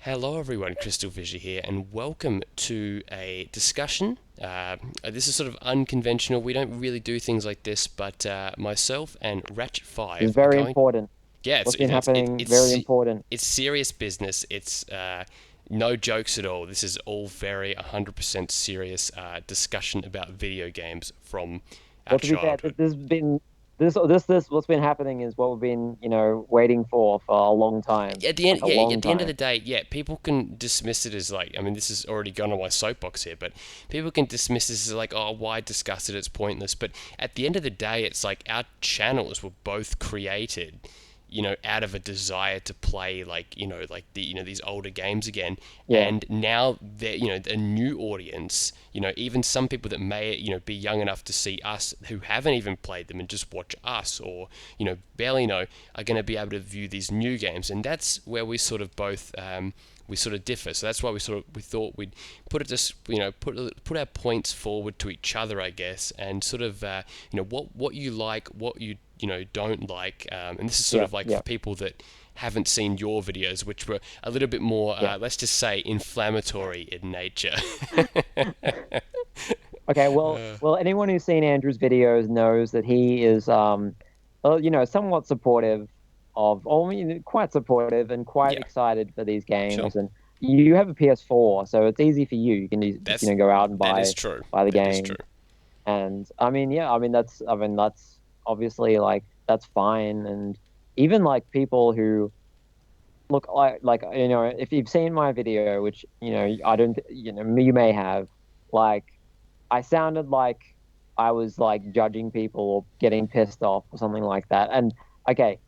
Hello everyone, CrystalFissure here, and welcome to a discussion. This is sort of unconventional. We don't really do things like this, but myself and It's Ratchet5 are very going. important. Yeah, What's been happening, very important. it's serious business. It's no jokes at all. This is all very 100% serious discussion about video games from our Well, to be fair, childhood. this has been what's been happening is what we've been, waiting for a long time, At the end, like a yeah, long at the end of the time. day, yeah, people can dismiss it as like, I mean, this has already gone on my soapbox here, but people can dismiss this as like, oh, why discuss it? It's pointless. But at the end of the day, it's like our channels were both created, out of a desire to play like, like these older games again. Yeah, And now they're, a new audience, even some people that may, be young enough to see us who haven't even played them and just watch us or, barely know, are going to be able to view these new games. And that's where we sort of both, we sort of differ. So that's why we thought we'd put it just put our points forward to each other, I guess, and sort of what you like, what you don't like, and this is sort yeah, of like yeah, for people that haven't seen your videos, which were a little bit more, yeah. let's just say, inflammatory in nature. Okay, well, anyone who's seen Andrew's videos knows that he is, well, somewhat supportive or quite supportive and quite Yeah, excited for these sure. games. And you have a PS4, so it's easy for you. You can just, That's go out and that is buy true. buy the That is true. games. And I mean, yeah, I mean that's obviously like that's fine. And even like people who look like if you've seen my video, which I don't, you may have, like I sounded like I was like judging people or getting pissed off or something like that. And okay,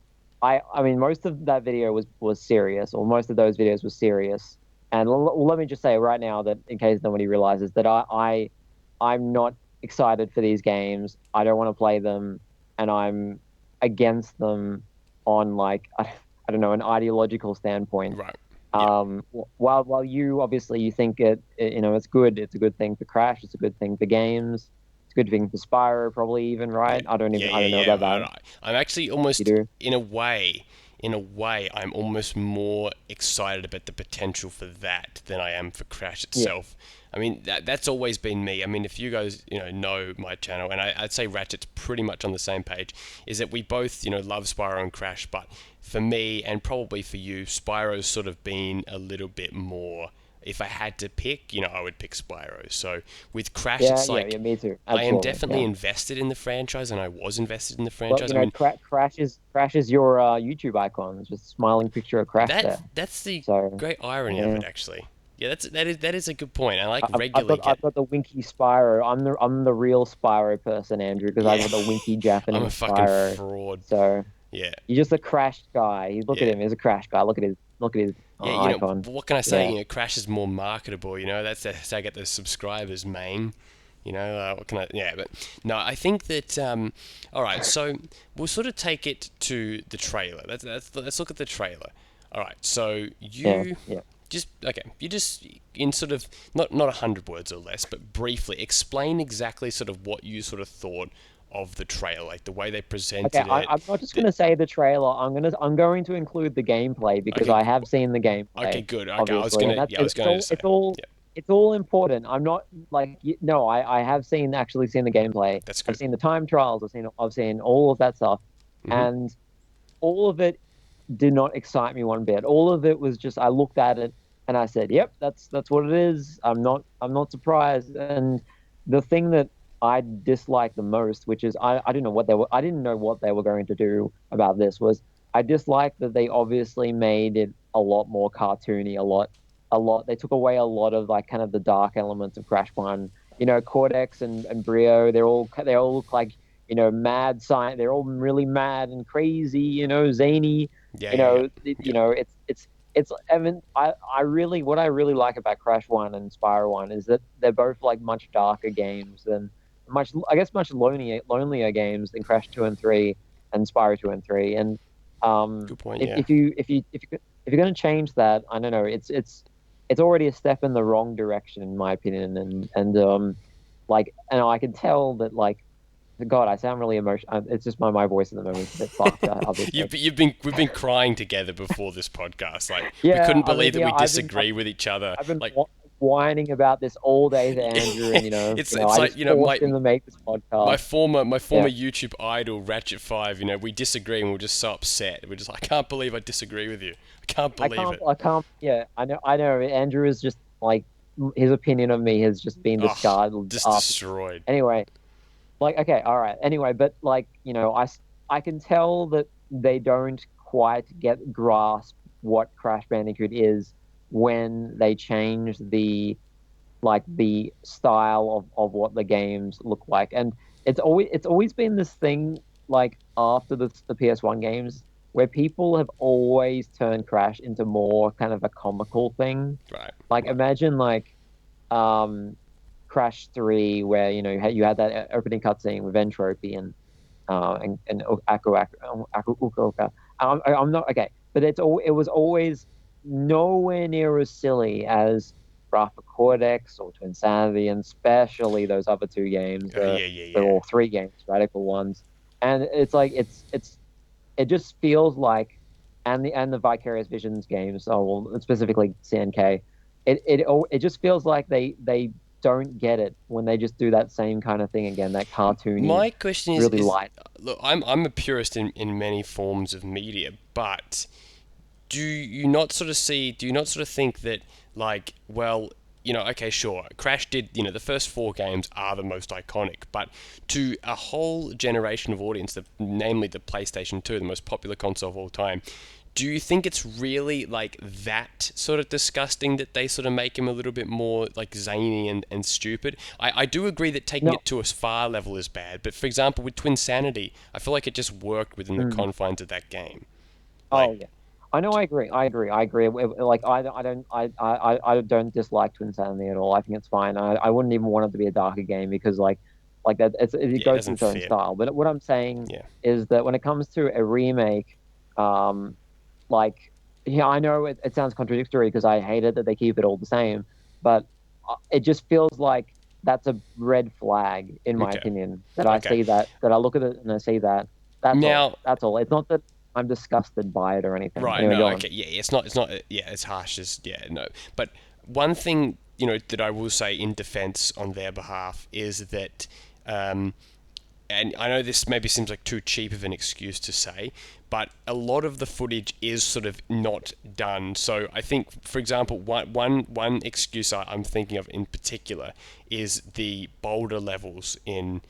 I mean most of that video was serious, or most of those videos were serious. And let me just say right now that in case nobody realizes that I'm not excited for these games. I don't want to play them, and I'm against them on like I don't know, an ideological standpoint. Right. Yeah. While you obviously you think it's good. It's a good thing for Crash. It's a good thing for games. It's a good thing for Spyro, probably even, Yeah, right? yeah, I yeah, don't know yeah. about Right, that. right. I'm actually You almost, do? in a way, I'm almost more excited about the potential for that than I am for Crash Yeah, itself. I mean, that's always been me. I mean, if you guys, know my channel, and I'd say Ratchet's pretty much on the same page, is that we both, love Spyro and Crash, but for me, and probably for you, Spyro's sort of been a little bit more. If I had to pick, I would pick Spyro. So with Crash, yeah, it's yeah, like yeah. Me too. I am Absolutely. definitely Yeah. invested in the franchise, and I was invested in the Well, franchise. I mean, Crash is your YouTube icon. It's just a smiling picture of Crash that there. that's the So great irony of yeah. it, actually. Yeah, that is a good point. I like I've regularly got get. I've got the winky Spyro. I'm the real Spyro person, Andrew, because I've Yeah, got the winky I'm a Japanese fucking Spyro. fraud. So Yeah, you're just a Crash guy. Look at yeah, him. He's a Crash guy. Look at his yeah. icon. What can I say? Yeah. Crash is more marketable. That's how I get those subscribers, main. What can I? Yeah, but no, I think that. All right, so we'll sort of take it to the trailer. Let's look at the trailer. All right, so Yeah. you Yeah. just okay. You just in sort of not 100 words or less, but briefly explain exactly sort of what you sort of thought of the trailer, like the way they Okay. presented it. I'm not just The, gonna say the trailer. I'm going to include the gameplay because okay, I have seen the okay, gameplay, good. Okay, obviously, and I was it's gonna all say, it's all yeah, it's all important. I'm not like no. I have actually seen the gameplay. that's I've good. seen the time trials. I've seen all of that stuff, Mhm. and all of it did not excite me one bit. All of it was just I looked at it and I said, "Yep, that's what it is." I'm not surprised. And the thing that I disliked the most, which is I didn't know what they were I didn't know what they were going to do about this, was I disliked that they obviously made it a lot more cartoony, a lot. They took away a lot of like kind of the dark elements of Crash One. Cortex and Brio, they all look like mad science. They're all really mad and crazy, zany. Yeah, yeah, yeah, yeah. I mean, I really what I really like about Crash One and Spyro One is that they're both like much darker games than much lonelier games than Crash Two and Three and Spyro Two and Three. And Good point. if Yeah. you're going to change that, I don't know. It's already a step in the wrong direction, in my opinion. And like, and I can tell that like God, I sound really emotional. It's just my voice at the moment is a bit fucked, obviously. We've been crying together before this podcast. Like we Yeah, couldn't I mean, believe that yeah, we disagree with each other. I've been Like whining about this all day to Andrew, and it's I like just forced him to make this my podcast. former Yeah, YouTube idol Ratchet5. We disagree and we're just so upset. We're just like, I can't believe I disagree with you. I can't believe it. I can't. Yeah, I know. Andrew is just like his opinion of me has just been Oh, discarded just after. destroyed. Anyway, like, okay, all right. Anyway, but like, I can tell that they don't quite grasp what Crash Bandicoot is when they change the style of what the games look like. And it's always been this thing like after the PS1 games where people have always turned Crash into more kind of a comical thing. Right, Like right. imagine like um Crash 3 where you had that opening cutscene with Entropy and Uka. I'm not okay, but it was always nowhere near as silly as Graphic Cortex or Twin Sanity, and especially those other two games, Yeah, yeah, the yeah. all three games, Radical ones. And it's like it just feels like, and the Vicarious Visions games, well, specifically CNK, it just feels like they don't get it when they just do that same kind of thing again, that cartoony, My question really is light. look, I'm a purist in many forms of media, but do you not sort of think that, like, well, okay, sure, Crash did, the first four games are the most iconic, but to a whole generation of audience, namely the PlayStation 2, the most popular console of all time, do you think it's really like that sort of disgusting that they sort of make him a little bit more like zany and stupid? I do agree that taking No. it to a far level is bad, but for example, with Twin Sanity, I feel like it just worked within the Mm. confines of that game. Like, Oh yeah, I know. I agree. I agree. Like I don't dislike Twin Sanity at all. I think it's fine. I wouldn't even want it to be a darker game because like that it yeah, it goes in doesn't its own fit. style. But what I'm saying Yeah. is that when it comes to a remake, um, like yeah, I know it sounds contradictory because I hate it that they keep it all the same, but it just feels like that's a red flag in my Okay. opinion. That I Okay. see that I look at it and I see that. That's all. Now, That's all. It's not that I'm disgusted by it or anything. right, Anyway, no, go on. okay, yeah, it's not, yeah, as harsh as, yeah, no. But one thing, that I will say in defense on their behalf is that, um, and I know this maybe seems like too cheap of an excuse to say, but a lot of the footage is sort of not done. So I think, for example, one excuse I'm thinking of in particular is the boulder levels and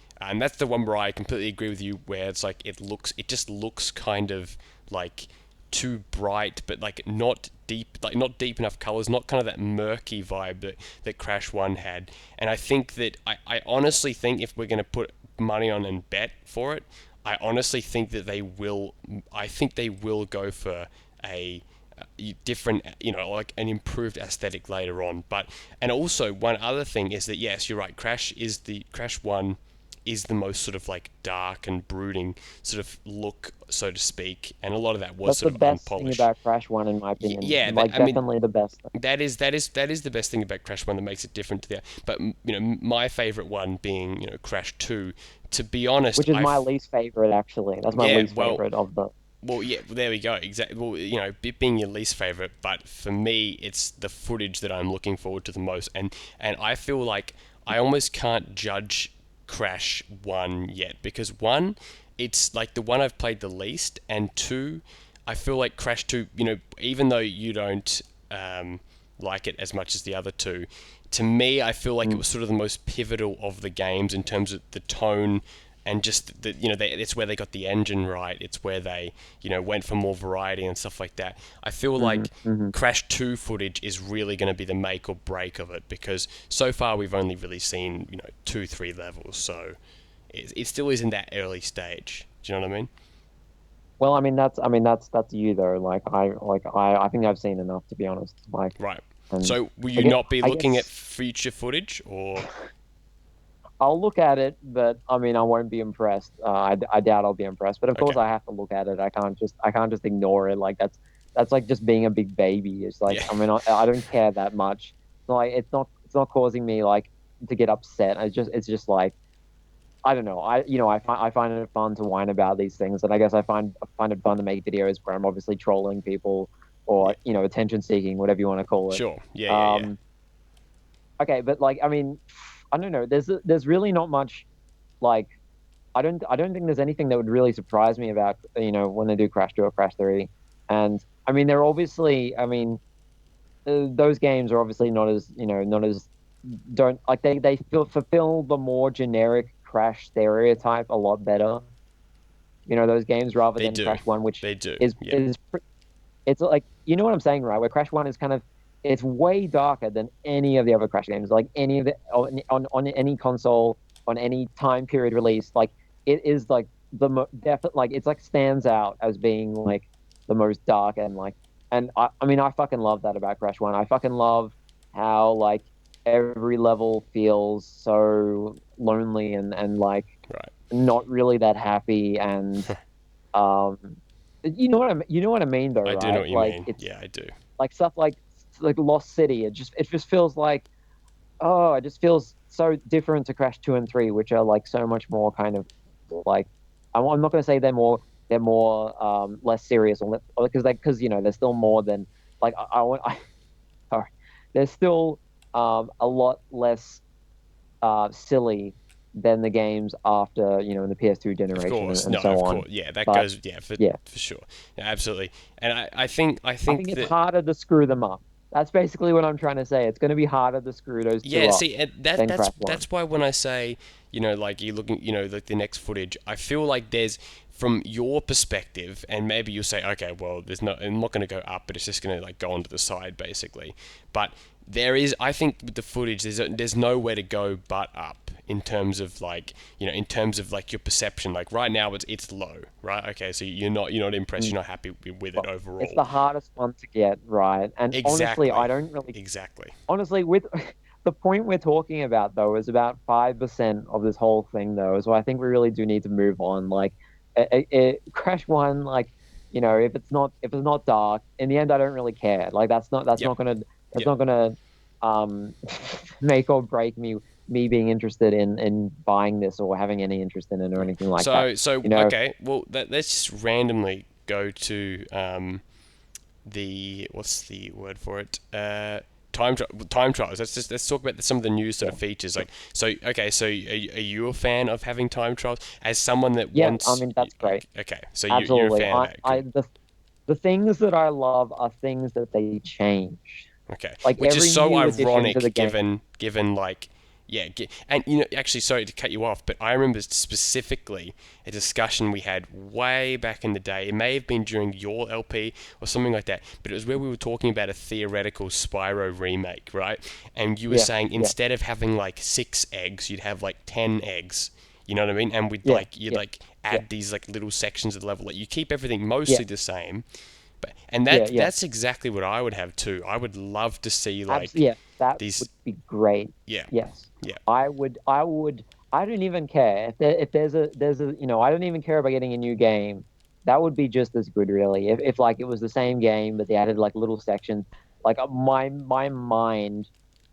that's the one where I completely agree with you, where it's like it just looks kind of like too bright, but like not deep enough colors, not kind of that murky vibe that Crash 1 had. And I think that I honestly think if we're going to put money on and bet for it, I honestly think that I think they will go for a different, like an improved aesthetic later on. But and also one other thing is that yes, you're right. Crash 1 is the most sort of like dark and brooding sort of look, so to speak, and a lot of that was That's the sort of best thing unpolished. about Crash One, in my opinion. Yeah, Like, I mean, definitely the best thing. that is the best thing about Crash 1 that makes it different to the. But my favorite one being Crash 2. To be honest, Which is my least favorite, actually. That's my yeah, least favorite of the. yeah, well, there we go. Exactly. Well, it being your least favorite, but for me, it's the footage that I'm looking forward to the most, and I feel like I almost can't judge Crash 1 yet because one, it's like the one I've played the least, and two, I feel like Crash 2. Even though you don't like it as much as the other two, to me, I feel like it Mm. was sort of the most pivotal of the games in terms of the tone and just it's where they got the engine right. It's where they went for more variety and stuff like that. I feel Hmm. like Hmm. Crash 2 footage is really going to be the make or break of it because so far we've only really seen 2-3 levels, so it still is in that early stage. Do you know what I mean? Well, I mean that's you though. I think I've seen enough, to be honest. Right. And So will I you get not be I looking at guess future footage or? I'll look at it, but I mean I won't be impressed. I doubt I'll be impressed. But of course Okay. I have to look at it. I can't just ignore it. Like that's like just being a big baby. It's like Yeah. I mean I don't care that much. Like it's not causing me like to get upset. It's just like I don't know. I find it fun to whine about these things, and I guess I find it fun to make videos where I'm obviously trolling people Yeah. or attention seeking, whatever you want to call it. Sure. Yeah. Yeah. Yeah. Um, okay, but like I mean, I don't know. There's really not much like I don't think there's anything that would really surprise me about when they do Crash 2 or Crash 3, and I mean they're obviously I mean those games are obviously not as don't like they fulfill the more generic Crash stereotype a lot better. Those games rather They than do. Crash One, which They do. is Yeah. is it's like what I'm saying, right? Where Crash One is kind of it's way darker than any of the other Crash games, like any of the on any console on any time period released. Like it is like definite like it's like stands out as being like the most dark and like and I mean I fucking love that about Crash One. I fucking love how like every level feels so lonely and like Right. not really that happy and um you know what I mean though, I do know right? what you Like mean. it's Yeah, I do. like stuff like Lost City. It just feels like it just feels so different to Crash 2 and 3, which are like so much more kind of like I'm not going to say they're more less serious or because they're still more than like I want sorry. They're still a lot less silly than the games after in the PS2 Of generation course. and No, so of on. course. Yeah, that But goes. Yeah, yeah, for sure. Yeah, absolutely. And I I think think it's that. harder to screw them up. That's basically what I'm trying to say. It's going to be harder to screw those two Yeah, up see, that than Crash 1. that's why when I say, like you're looking, like the next footage, I feel like there's from your perspective, and maybe you'll say, okay, well, I'm not going to go up, but it's just going to like go onto the side, basically. But there is, I think, with the footage, there's nowhere to go but up in terms of like, in terms of like your perception. Like right now, it's low, right? Okay, so you're not impressed, you're not happy with it Well, it's overall. the hardest one to get right. And honestly, I Exactly, don't really exactly. honestly with the point we're talking about though is about 5% of this whole thing though. So I think we really do need to move on. Like Crash 1 like if it's not dark, in the end I don't really care. Like that's Yep, not going to that's yep. not going to um make or break me being interested in buying this or having any interest in it or anything like that. So You know, okay. Well, let's just randomly go to the what's the word for it? Time trials. Let's talk about some of the new sort yeah. of features. Like so. Okay. So are you a fan of having time trials as someone that Yeah, I wants? mean that's great. Okay. So you're a Absolutely. fan of I, that. I Good. the things that I love are things that they change. Okay, Like which is every so new addition to the ironic game. given like yeah, and actually sorry to cut you off, but I remember specifically a discussion we had way back in the day. It may have been during your LP or something like that, but it was where we were talking about a theoretical Spyro remake, right? And you were Yeah, saying yeah, instead of having like 6 eggs, you'd have like 10 eggs. You know what I mean? And yeah, you'd yeah, like yeah, add these like little sections of the level. Like you keep everything yeah, mostly the same, and yeah, yeah. that's exactly what I would have too. I would love to see like Yeah, that these. would be great. Yeah, Yes. yeah, I don't even care if there's a I don't even care about getting a new game. That would be just as good really. If like it was the same game but they added like little sections. Like my mind,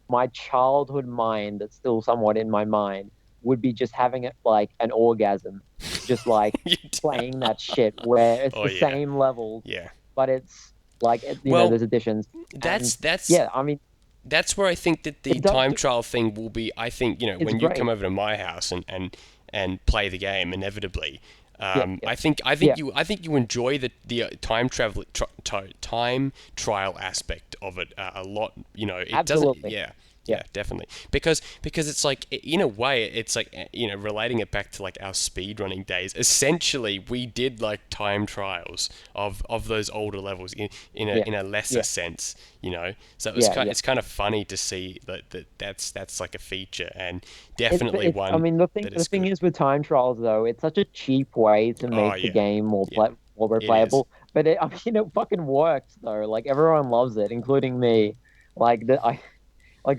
my childhood mind that's still somewhat in my mind would be just having it like an orgasm, just like playing that shit where it's oh the yeah, same levels, yeah. but it's like Well, there's additions and that's yeah, I mean that's where I think that the it does. time trial thing will be. I think It's when you come great. over to my house and play the game inevitably. Yeah, yeah, I think yeah. you enjoy the time travel time trial aspect of it a lot. It doesn't. Absolutely. Yeah, Yeah, yeah, definitely. Because it's like in a way it's like relating it back to like our speed running days. Essentially, we did like time trials of those older levels yeah, in a lesser yeah, sense. So yeah, yeah. it's kind of funny to see that's like a feature and It's definitely it's. I one mean, the thing that the is thing good. is with time trials though, it's such a cheap way to Oh make the yeah, game yeah, more it is. replayable. But I mean, it fucking works though. Like everyone loves it, including me. Like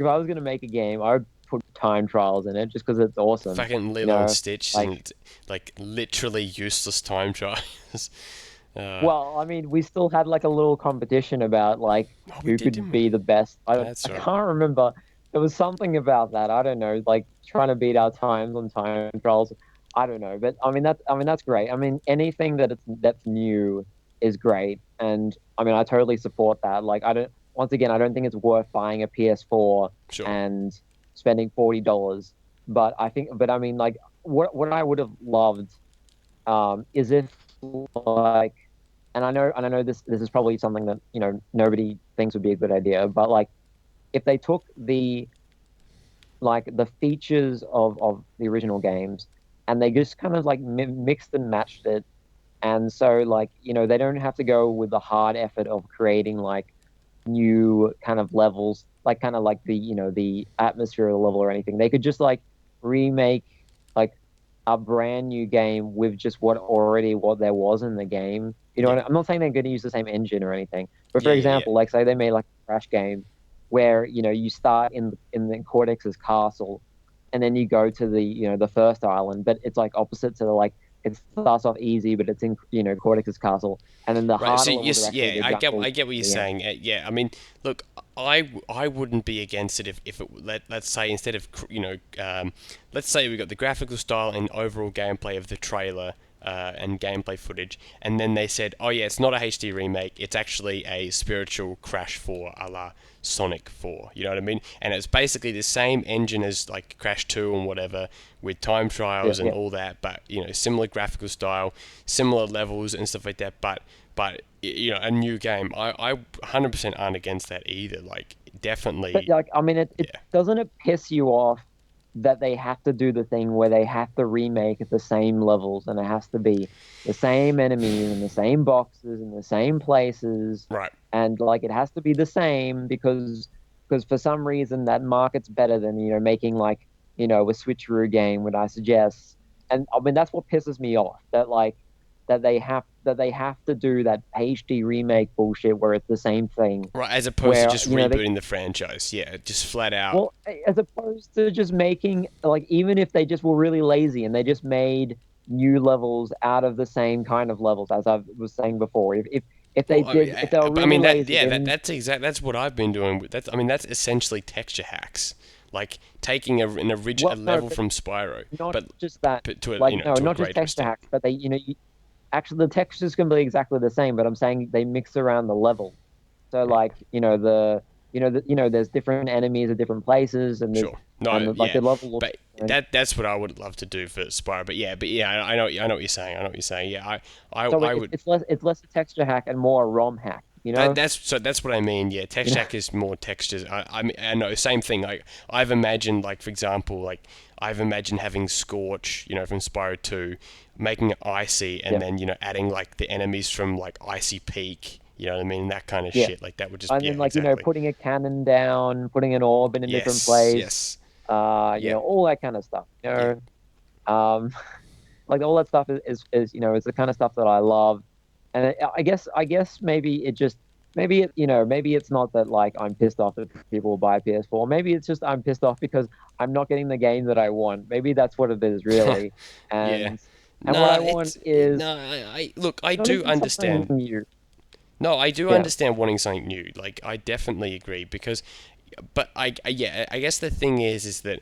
if I was gonna make a game, I would put time trials in it just because it's awesome. Fucking You Lilo and know, Stitch like and like literally useless time trials. uh, well, I mean, we still had like a little competition about like oh, we who did, could didn't we? be the best. That's I right. can't remember. there was something about that. I don't know, like trying to beat our times on time trials. I don't know, but I mean that's great. I mean anything that's new is great, and I mean I totally support that. Like I don't once again I don't think it's worth buying a PS4 Sure. and spending $40. But I think, but I mean like what I would have loved is if like, and I know this is probably something that nobody thinks would be a good idea, but like if they took the features of the original games and they just kind of like mixed and matched it, and so like they don't have to go with the hard effort of creating like new kind of levels, like kind of like the atmosphere of the level or anything. They could just like remake like a brand new game with just what there was in the game. Yeah. I'm not saying they're going to use the same engine or anything, but for Yeah. Yeah. Yeah. example, like say they made like a Crash game where you start in the Cortex's castle, and then you go to the first island, but it's like opposite to the like it starts off easy, but it's in Cortex's castle, and then the Right. So harder levels are actually yeah, the I jungle get what you're at the end. saying. Yeah. I mean, look, I wouldn't be against it if let's say instead of let's say we got the graphical style and overall gameplay of the trailer. And gameplay footage, and then they said, "Oh yeah, it's not a HD remake. It's actually a spiritual Crash 4, a la Sonic 4." You know what I mean? And it's basically the same engine as like Crash 2 and whatever, with time Yeah, trials and yeah. all that, but similar graphical style, similar levels and stuff like that. But a new game. I 100% aren't against that either. Like But definitely, like, I mean, it yeah. doesn't it piss you off that they have to do the thing where they have to remake the same levels and it has to be the same enemies and the same boxes and the same places, Right. and like it has to be the same because for some reason that market's better than making like a switcheroo game, would I suggest. And I mean that's what pisses me off, that like that they have to do that HD remake bullshit where it's the same thing, Right, as opposed to where just they rebooting the franchise. Yeah, just flat out. well, as opposed to just making like, even if they just were really lazy and they just made new levels out of the same kind of levels, as I was saying before. If they Well, did, if they were I really mean that. lazy, Yeah, then that's what I've been doing. That's I mean that's essentially texture hacks, like taking a well, no, level but from Spyro, not but just that. to a Like, no, to a not just greater texture extent. hacks, but they, actually the textures can be exactly the same, but I'm saying they mix around the level. So Right. like, there's different enemies at different places, and Sure. No. like Yeah. the level looks But different. that's what I would love to do for Spyro. But yeah, I know what you're saying. I know what you're saying. Yeah. So I would. it's less a texture hack and more a ROM hack, you know? That's what I mean. Yeah, You text know? hack is more textures. I know same thing. Like I've imagined, like for example, like I've imagined having Scorch, from Spyro 2, making it icy, and Yeah. then adding like the enemies from like Icy Peak. You know what I mean? That kind of Yeah. shit. Like that would just And yeah, then like, exactly. putting a cannon down, putting an orb in a different Yes, place, yes, yeah, all that kind of stuff. yeah. Um, like all that stuff is the kind of stuff that I love. And I guess maybe it just maybe it's not that like I'm pissed off that people will buy PS4. Maybe it's just I'm pissed off because I'm not getting the game that I want. Maybe that's what it is really. Yeah. And what Nah, I want is I look, I I don't do even something understand. new. No, I do Yeah. understand wanting something new. Like, I definitely agree because, but yeah, I guess the thing is that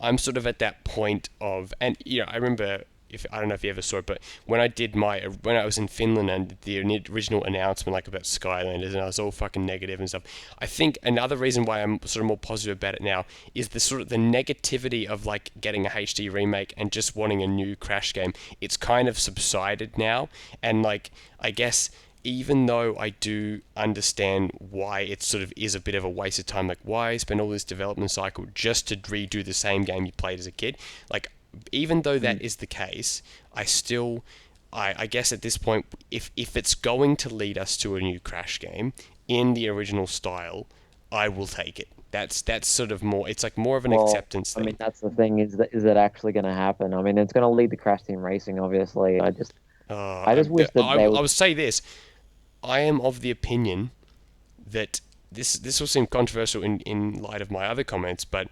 I'm sort of at that point of, and I remember if I don't know if you ever saw it, but when I was in Finland and the original announcement like about Skylanders, and I was all fucking negative and stuff. I think another reason why I'm sort of more positive about it now is the sort of the negativity of like getting a HD remake and just wanting a new Crash game. It's kind of subsided now, and like I guess even though I do understand why it sort of is a bit of a waste of time, like why spend all this development cycle just to redo the same game you played as a kid? Like, even though that Mm. is the case, I still, I guess at this point, if it's going to lead us to a new Crash game in the original style, I will take it. That's sort of more. It's like more of an Well, acceptance I mean, thing. that's the thing, is that actually going to happen? I mean, it's going to lead to Crash Team Racing, obviously. I just wish that they I would. would say this. I am of the opinion that this will seem controversial in light of my other comments, but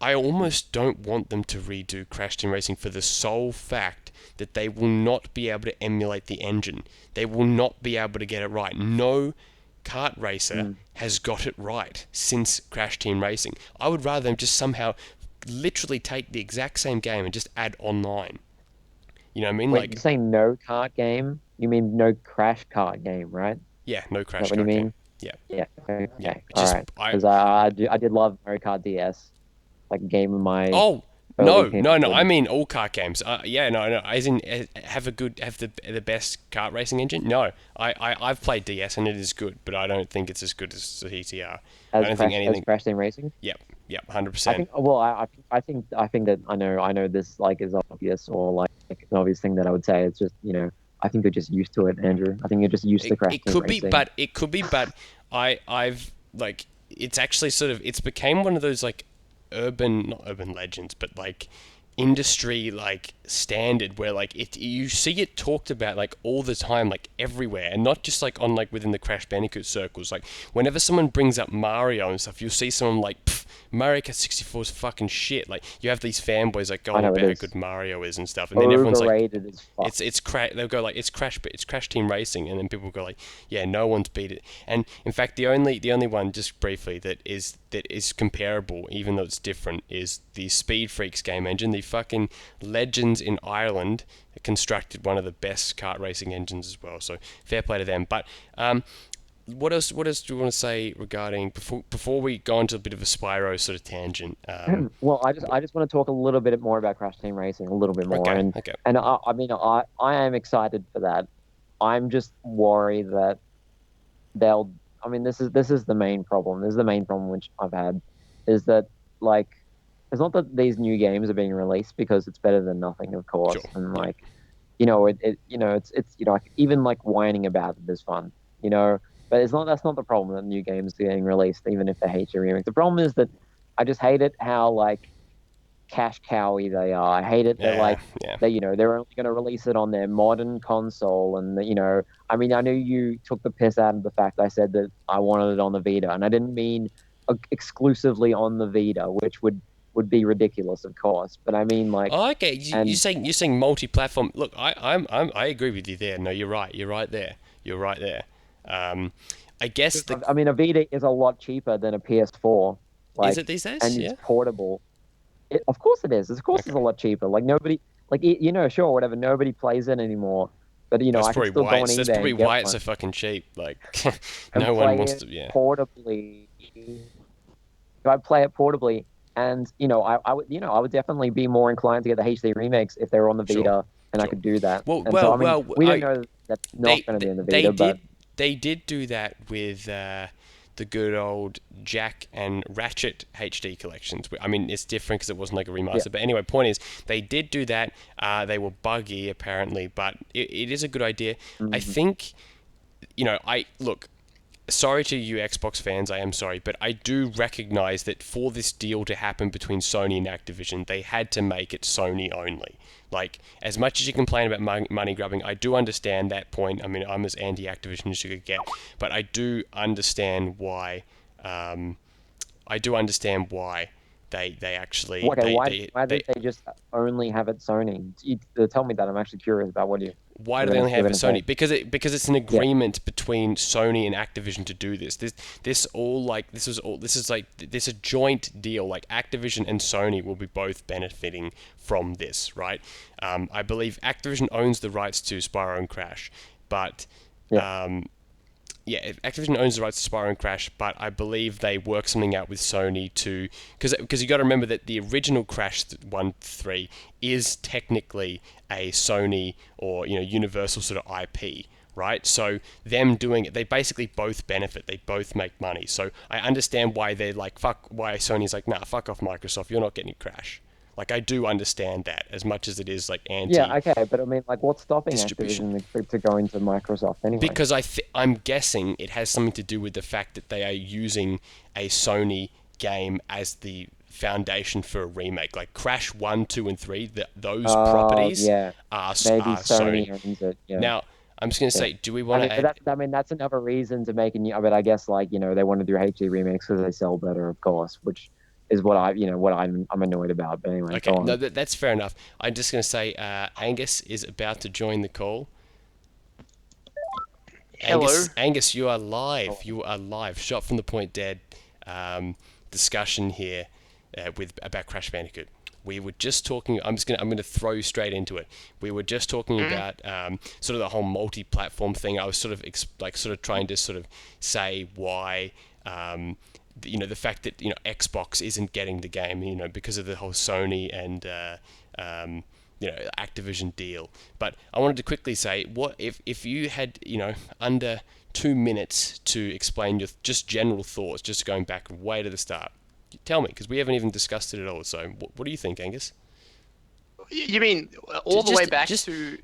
I almost don't want them to redo Crash Team Racing for the sole fact that they will not be able to emulate the engine. They will not be able to get it right. No kart racer Mm. has got it right since Crash Team Racing. I would rather them just somehow literally take the exact same game and just add online. You know what I mean? Wait, Like, you're saying no kart game? You mean no Crash Kart game, right? Is yeah, no that Crash what you Kart game. mean? Yeah, Yeah. yeah. Okay. All Just right. I. Because I did love Mario Kart DS, like game of my Oh early no! I teenhood. mean all kart games. Yeah, no. As in, have the best kart racing engine. No, I've played DS and it is good, but I don't think it's as good as the CTR. I don't think As anything. Crash Team Racing. Yep, yep, 100 I percent. think. Well, I think that I know this like is obvious or like an obvious thing that I would say. It's just I think you're just used to it, Andrew. I think you're just used to Crash It Team could be, Racing. but I've like it's actually sort of it's became one of those like urban not urban legends, but like industry like standard where like it you see it talked about like all the time, like everywhere, and not just like on like within the Crash Bandicoot circles. Like whenever someone brings up Mario and stuff, you'll see someone like Mario Kart 64 is fucking shit. Like you have these fanboys like I going know it about how is good Mario is and stuff, and then everyone's like, overrated as fuck. they'll go like it's Crash Team Racing, and then people go like, yeah, no one's beat it. And in fact, the only one just briefly that is comparable, even though it's different, is the Speed Freaks game engine. The fucking legends in Ireland constructed one of the best kart racing engines as well. So fair play to them. But what else do you want to say regarding before we go into a bit of a Spyro sort of tangent? Well, I just want to talk a little bit more about Crash Team Racing, a little bit more, Okay, okay. and I mean I am excited for that. I'm just worried that they'll. I mean, this is the main problem. This is the main problem which I've had, is that like it's not that these new games are being released because it's better than nothing, of Sure. course, and Yeah. like it's like even like whining about it is fun, but it's not that's not the problem that new games are getting released, even if they're HD remake. The problem is that I just hate it how like cash cowy they are. I hate it that Yeah. like Yeah. they're only going to release it on their modern console, and I mean I know you took the piss out of the fact I said that I wanted it on the Vita, and I didn't mean exclusively on the Vita, which would be ridiculous, of course. But I mean like Oh, okay. You're and saying multi-platform. Look, I agree with you there. No, you're right. You're right there. You're right there. Um, I guess the I mean a Vita is a lot cheaper than a PS4, is like, it these days? and it's Yeah. portable. Of course it is. Of course it's Okay. a lot cheaper. Like nobody, like sure, whatever. Nobody plays it anymore, but I can still go on That's eBay probably and get why it's one so fucking cheap. Like, and no one play wants it to. Yeah. portably. If I play it portably, and I would, I would definitely be more inclined to get the HD remakes if they were on the Sure. Vita and I Sure. could do that. Well, And so, well, I mean, well. we don't know that's not They going to be in the they Vita, but did do that with the good old Jack and Ratchet HD collections. I mean, it's different because it wasn't like a yeah. remaster. But anyway, point is, they did do that. They were buggy apparently, but it is a good idea. I Mhm. think, I look. Sorry to you Xbox fans, I am sorry, but I do recognize that for this deal to happen between Sony and Activision, they had to make it Sony only. Like, as much as you complain about money grabbing, I do understand that point. I mean, I'm as anti-Activision as you could get, but I do understand why. I do understand why they actually Okay, why they did they just only have it Sony? Tell me that. I'm actually curious about what why do they only you're have it gonna say. Sony? Because it's an Yeah. agreement between Sony and Activision to do this. This is a joint deal. Like Activision and Sony will be both benefiting from this, right? I believe Activision owns the rights to Spyro and Crash, but Yeah. yeah, Activision owns the rights to Spyro and Crash, but I believe they work something out with Sony to because you got to remember that the original Crash 1-3 is technically a Sony or Universal sort of IP, right? So them doing it, they basically both benefit. They both make money. So I understand why they're like why Sony's like, nah, fuck off Microsoft. You're not getting Crash. Like I do understand that as much as it is like Yeah, anti okay, but I mean, like, what's stopping distribution. Activision to go into Microsoft anyway? Because I'm guessing it has something to do with the fact that they are using a Sony game as the foundation for a remake. Like Crash 1, 2, and 3, those Oh, properties yeah, are maybe Sony. Sony owns it. Yeah, Now, I'm just going to yeah. say, do we I want mean, to but add... that's another reason to make a new. But I guess like they want to do HD remakes because they sell better, of course, which is what I'm annoyed about. But anyway, Okay, go no, on. that's fair enough. I'm just going to say Angus is about to join the call. Hello. Angus, you are live. You are live. Shot from the point dead. Discussion here with about Crash Bandicoot. We were just talking. I'm going to throw you straight into it. We were just talking about sort of the whole multi-platform thing. I was sort of trying to sort of say why. The fact that Xbox isn't getting the game, because of the whole Sony and Activision deal. But I wanted to quickly say, what if you had under 2 minutes to explain your just general thoughts, just going back way to the start. Tell me, because we haven't even discussed it at all. So what do you think, Angus? You mean all the way back to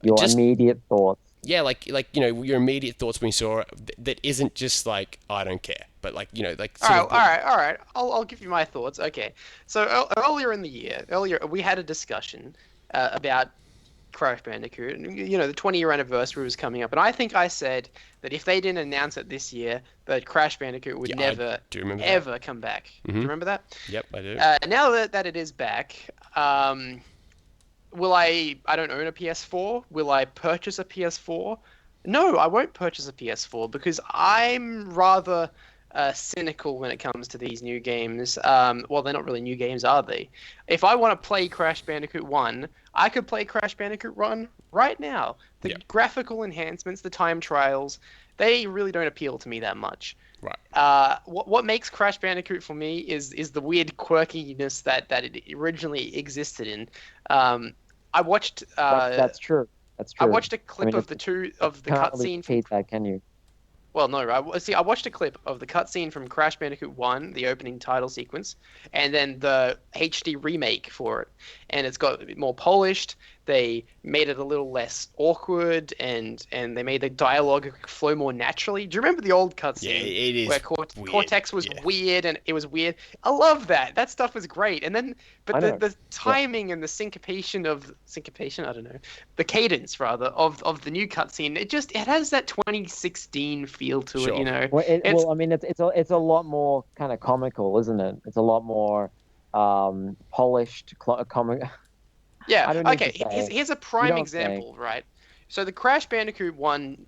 your immediate thoughts? Yeah, like your immediate thoughts when you saw it. That isn't just like I don't care, but all right. I'll give you my thoughts. Okay, so earlier in the year, we had a discussion about Crash Bandicoot, and the 20-year anniversary was coming up, and I think I said that if they didn't announce it this year, that Crash Bandicoot would never ever come back. Mm-hmm. Do you remember that? Yep, I do. Now that it is back, will I don't own a PS4. Will I purchase a PS4? No, I won't purchase a PS4 because I'm rather cynical when it comes to these new games. Well, they're not really new games, are they? If I want to play Crash Bandicoot 1, I could play Crash Bandicoot 1 right now. The graphical enhancements, the time trials, they really don't appeal to me that much. Right. What makes Crash Bandicoot for me is the weird quirkiness that it originally existed in. I watched. That's true. That's true. I watched a clip of the cutscene. Can't that, can you? Well, no. I watched a clip of the cutscene from Crash Bandicoot 1, the opening title sequence, and then the HD remake for it. And it's got a bit more polished. They made it a little less awkward, and they made the dialogue flow more naturally. Do you remember the old cutscene? Yeah, it is where Cortex was weird, and it was weird. I love that. That stuff was great. And then, but the timing and the syncopation, I don't know, the cadence rather of the new cutscene. It has that 2016 feel to it. It's a lot more kind of comical, isn't it? It's a lot more polished comic. Yeah, okay, here's a prime example, right? So the Crash Bandicoot 1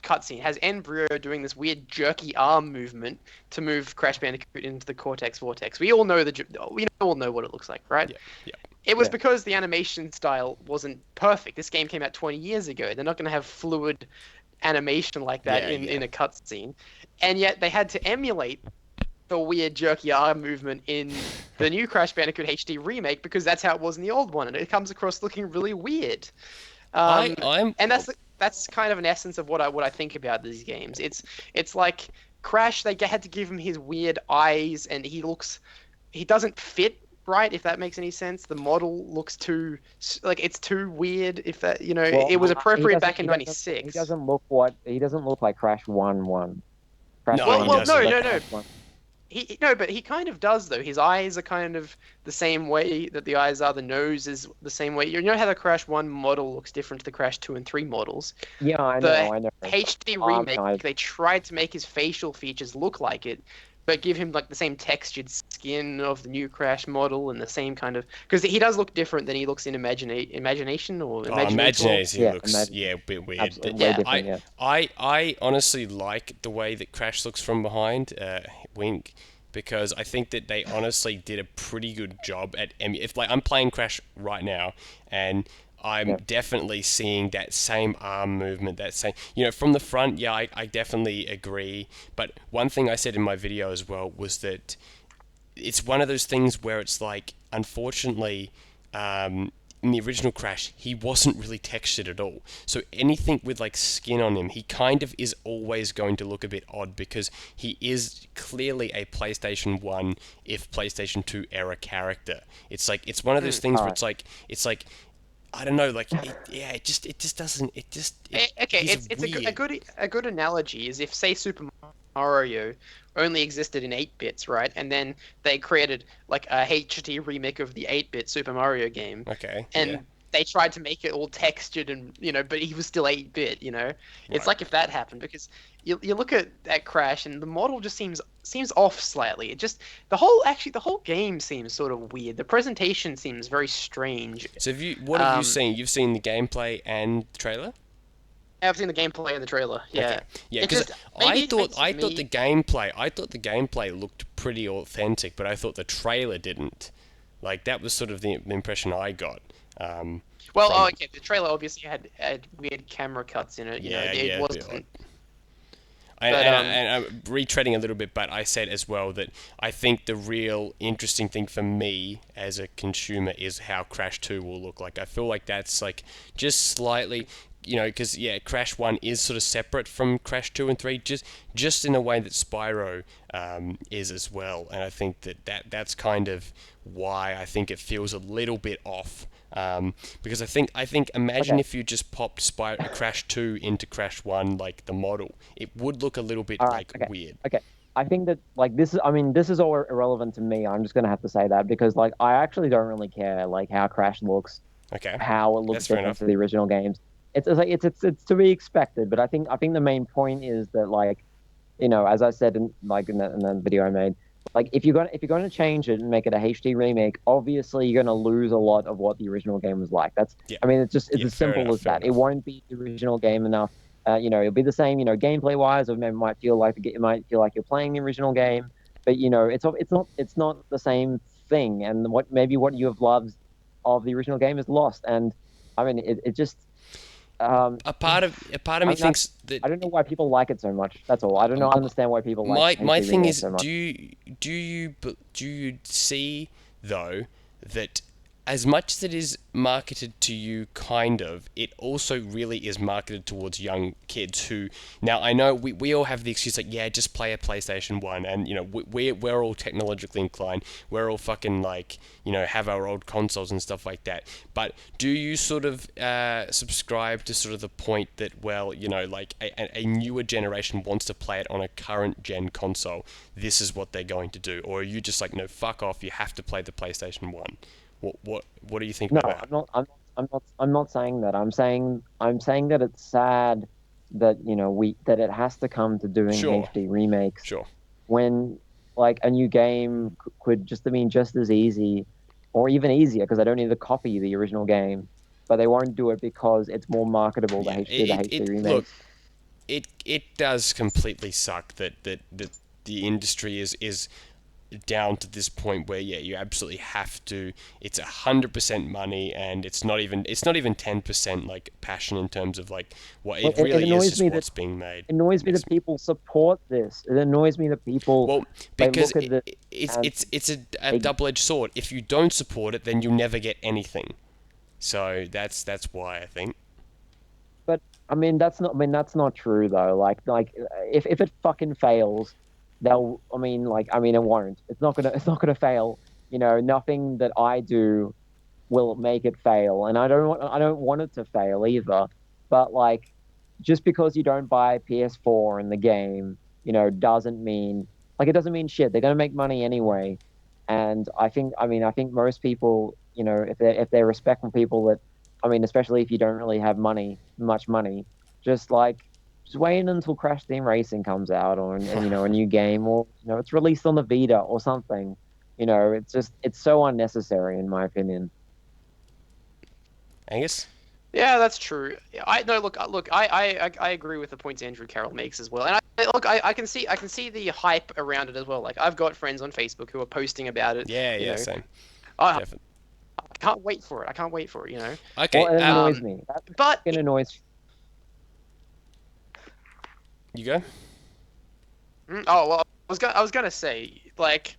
cutscene has Embryo doing this weird jerky arm movement to move Crash Bandicoot into the Cortex Vortex. We all know what it looks like, right? Yeah. It was because the animation style wasn't perfect. This game came out 20 years ago. They're not going to have fluid animation like that in a cutscene. And yet they had to emulate the weird jerky arm movement in the new Crash Bandicoot HD remake because that's how it was in the old one, and it comes across looking really weird. And that's kind of an essence of what I think about these games. It's like Crash. They had to give him his weird eyes, and he doesn't fit right. If that makes any sense, the model looks too it's too weird. If that it was appropriate back in '96. He doesn't look like Crash 1. No. But he kind of does though. His eyes are kind of the same way that the eyes are. The nose is the same way. You know how the Crash 1 model looks different to the Crash 2 and 3 models? Yeah, I know. The HD remake, they tried to make his facial features look like it, but give him like the same textured skin of the new Crash model and the same kind of, because he does look different than he looks in Imagination or Imagination looks a bit weird. I honestly like the way that Crash looks from behind. Wink. Because I think that they honestly did a pretty good job at I'm playing Crash right now, and I'm definitely seeing that same arm movement, that same, from the front. Yeah, I definitely agree. But one thing I said in my video as well was that it's one of those things where it's like, unfortunately, in the original Crash, he wasn't really textured at all. So anything with like skin on him, he kind of is always going to look a bit odd because he is clearly a PlayStation 1 if PlayStation 2 era character. It's like, it's one of those things where it's like I don't know, like it just doesn't. It's a good analogy is if, say, Super Mario only existed in 8 bits, right? And then they created like a HD remake of the 8-bit Super Mario game. Okay. And they tried to make it all textured and but he was still 8-bit. It's Right. like if that happened, because you look at Crash and the model just seems off slightly. It just the whole game seems sort of weird. The presentation seems very strange. So what have you Um, seen? You've seen the gameplay and the trailer? I've seen the gameplay in the trailer. Okay. Yeah, Yeah, it because just maybe I thought it's me. the gameplay looked pretty authentic, but I thought the trailer didn't. Like that was sort of the impression I got. Well, From okay, the trailer obviously had weird camera cuts in it. yeah, It yeah, a bit odd. wasn't. And, But and I'm retreading a little bit, but I said as well that I think the real interesting thing for me as a consumer is how Crash 2 will look like. I feel like that's like just slightly, because Crash 1 is sort of separate from Crash 2 and 3, just in a way that Spyro is as well. And I think that's kind of why I think it feels a little bit off. Because I think imagine Okay. if you just popped Crash 2 into Crash 1 like the model, it would look a little bit All right. like Okay. weird. Okay. I think that like this is. I mean, this is all irrelevant to me. I'm just gonna have to say that because like I actually don't really care like how Crash looks, Okay, how it looks that's fair different enough. to the original games. It's to be expected. But I think the main point is that like as I said in the video I made, like if you're gonna change it and make it a HD remake, obviously you're gonna lose a lot of what the original game was like. Yeah, I mean, it's yeah, as simple as fair that. It enough. won't be the original game enough. It'll be the same, gameplay wise, or maybe it might feel like you're playing the original game, but it's not the same thing. And what you have loved of the original game is lost. And I mean, it just A part of I me mean, I, thinks that I don't know why people like it so much. That's all. I don't know. um, Understand why people like my HD thing remakes is, so much. do you see though that as much as it is marketed to you, kind of, it also really is marketed towards young kids who, now I know we all have the excuse like, yeah, just play a PlayStation 1, and we're all technologically inclined, we're all fucking like, have our old consoles and stuff like that, but do you sort of subscribe to sort of the point that, well, like a newer generation wants to play it on a current gen console, this is what they're going to do, or are you just like, no, fuck off, you have to play the PlayStation 1? What do you think No, about that? I'm not saying that. I'm saying that it's sad that that it has to come to doing Sure, HD remakes sure. when like a new game could just as easy or even easier because they don't need to copy the original game, but they won't do it because it's more marketable to Yeah, do the HD look, remakes. it does completely suck that the industry is down to this point where, yeah, you absolutely have to. It's 100% money, and it's not even 10% like passion in terms of like what Well, it it really is, annoys just me that what's being made. it annoys me Makes that people support this. It annoys me that people Well, they because look at this it's and it's a they double-edged sword. If you don't support it, then you'll never get anything. So that's why I think. But I mean that's not true though. Like if it fucking fails, they'll I mean it won't. It's not gonna fail. Nothing that I do will make it fail, and I don't want it to fail either. But like just because you don't buy PS4 in the game, doesn't mean it doesn't mean shit. They're gonna make money anyway. And I think most people, if they're respectful people that especially if you don't really have much money, just just wait until Crash Team Racing comes out or a new game or it's released on the Vita or something. It's so unnecessary in my opinion. Angus? Yeah, that's true. I no look. I agree with the points Andrew Carroll makes as well, and I can see the hype around it as well. Like I've got friends on Facebook who are posting about it. Yeah, You yeah, know, same. I Definitely. can't wait for it. I can't wait for it. Well, Okay, it annoys Um, me. That but fucking annoys. you go. oh well, I was gonna say like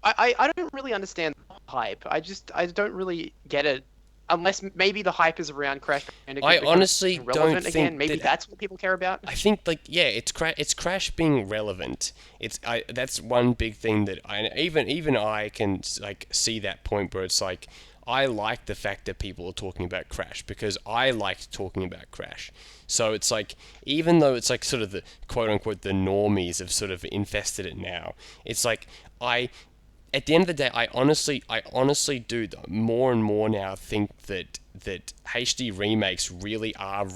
I don't really understand the hype. I don't really get it unless maybe the hype is around Crash I Bandicoot honestly becoming don't relevant again. think Maybe that. that's what people care about. I think like, yeah, it's Crash being relevant. That's one big thing that even I can like see that point where it's like, I like the fact that people are talking about Crash because I like talking about Crash. So it's like, even though it's like sort of the quote unquote the normies have sort of infested it now, it's like I at the end of the day, I honestly do more and more now think that HD remakes really are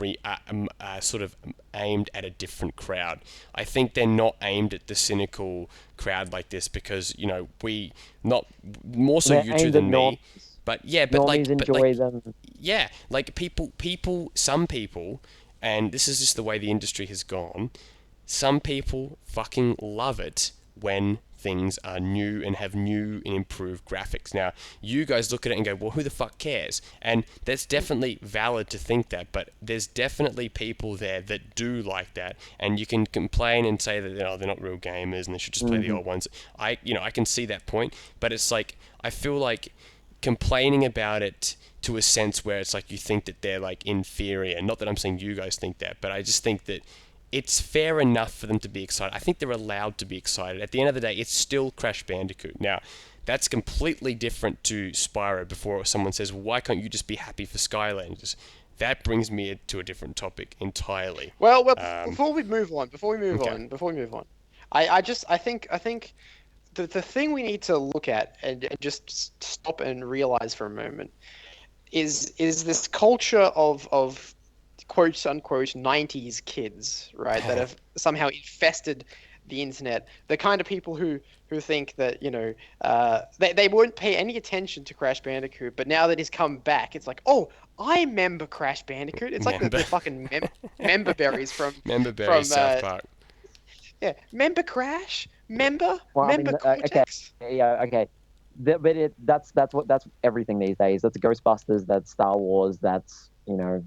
sort of aimed at a different crowd. I think they're not aimed at the cynical crowd like this because we not more so They're you two aimed than at me. normies. But yeah, Normies enjoy them. yeah, like some people, and this is just the way the industry has gone. Some people fucking love it when things are new and have new and improved graphics. Now, you guys look at it and go, well, who the fuck cares? And that's definitely valid to think that, but there's definitely people there that do like that, and you can complain and say that they're not real gamers and they should just play the old ones. I can see that point, but it's like, I feel like complaining about it to a sense where it's like you think that they're like inferior. Not that I'm saying you guys think that, but I just think that it's fair enough for them to be excited. I think they're allowed to be excited. At the end of the day, it's still Crash Bandicoot. Now, that's completely different to Spyro. Before someone says, well, why can't you just be happy for Skylanders? That brings me to a different topic entirely. Well, before we move on, I think the thing we need to look at and just stop and realize for a moment is this culture of quote unquote 90s kids, right, that have somehow infested the internet. The kind of people who think that they won't pay any attention to Crash Bandicoot, but now that he's come back, it's like, oh, I remember Crash Bandicoot. It's like the fucking member berries from South Park. Yeah, member Crash, member Cortex. Okay, yeah, okay. That's everything these days. That's Ghostbusters. That's Star Wars. That's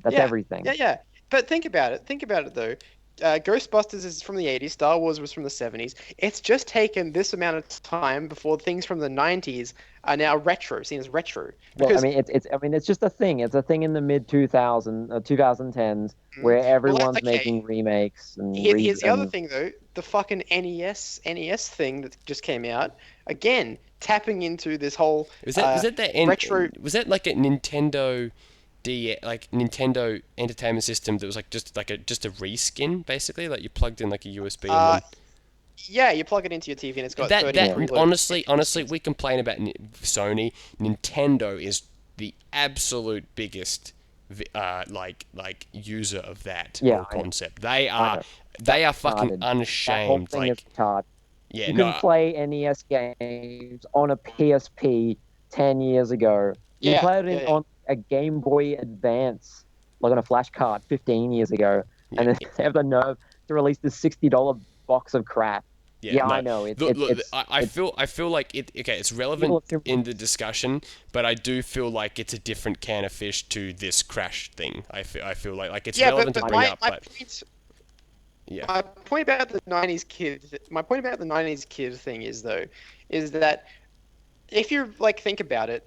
everything. Yeah. But think about it though. Ghostbusters is from the 80s. Star Wars was from the 70s. It's just taken this amount of time before things from the 90s are now seen as retro. Well, it's just a thing. It's a thing in the mid 2010s where everyone's making remakes. And here's the other thing though. The fucking NES thing that just came out again, tapping into this whole retro. Was that like a Nintendo? Nintendo Entertainment System that was just a reskin basically, like you plugged in like a USB and then... Yeah, you plug it into your TV and it's got honestly we complain about Sony. Nintendo is the absolute biggest user of that whole concept. They are fucking unashamed. That whole thing is retarded. Yeah, you can play NES games on a PSP 10 years ago. You played it on a Game Boy Advance, like on a flash card 15 years ago, and then they have the nerve to release this $60 box of crap. I know. I feel like it. Okay, it's relevant in the discussion, but I do feel like it's a different can of fish to this Crash thing. I feel like it's relevant to bring up, but. My point about the 90s kid thing is that if you think about it,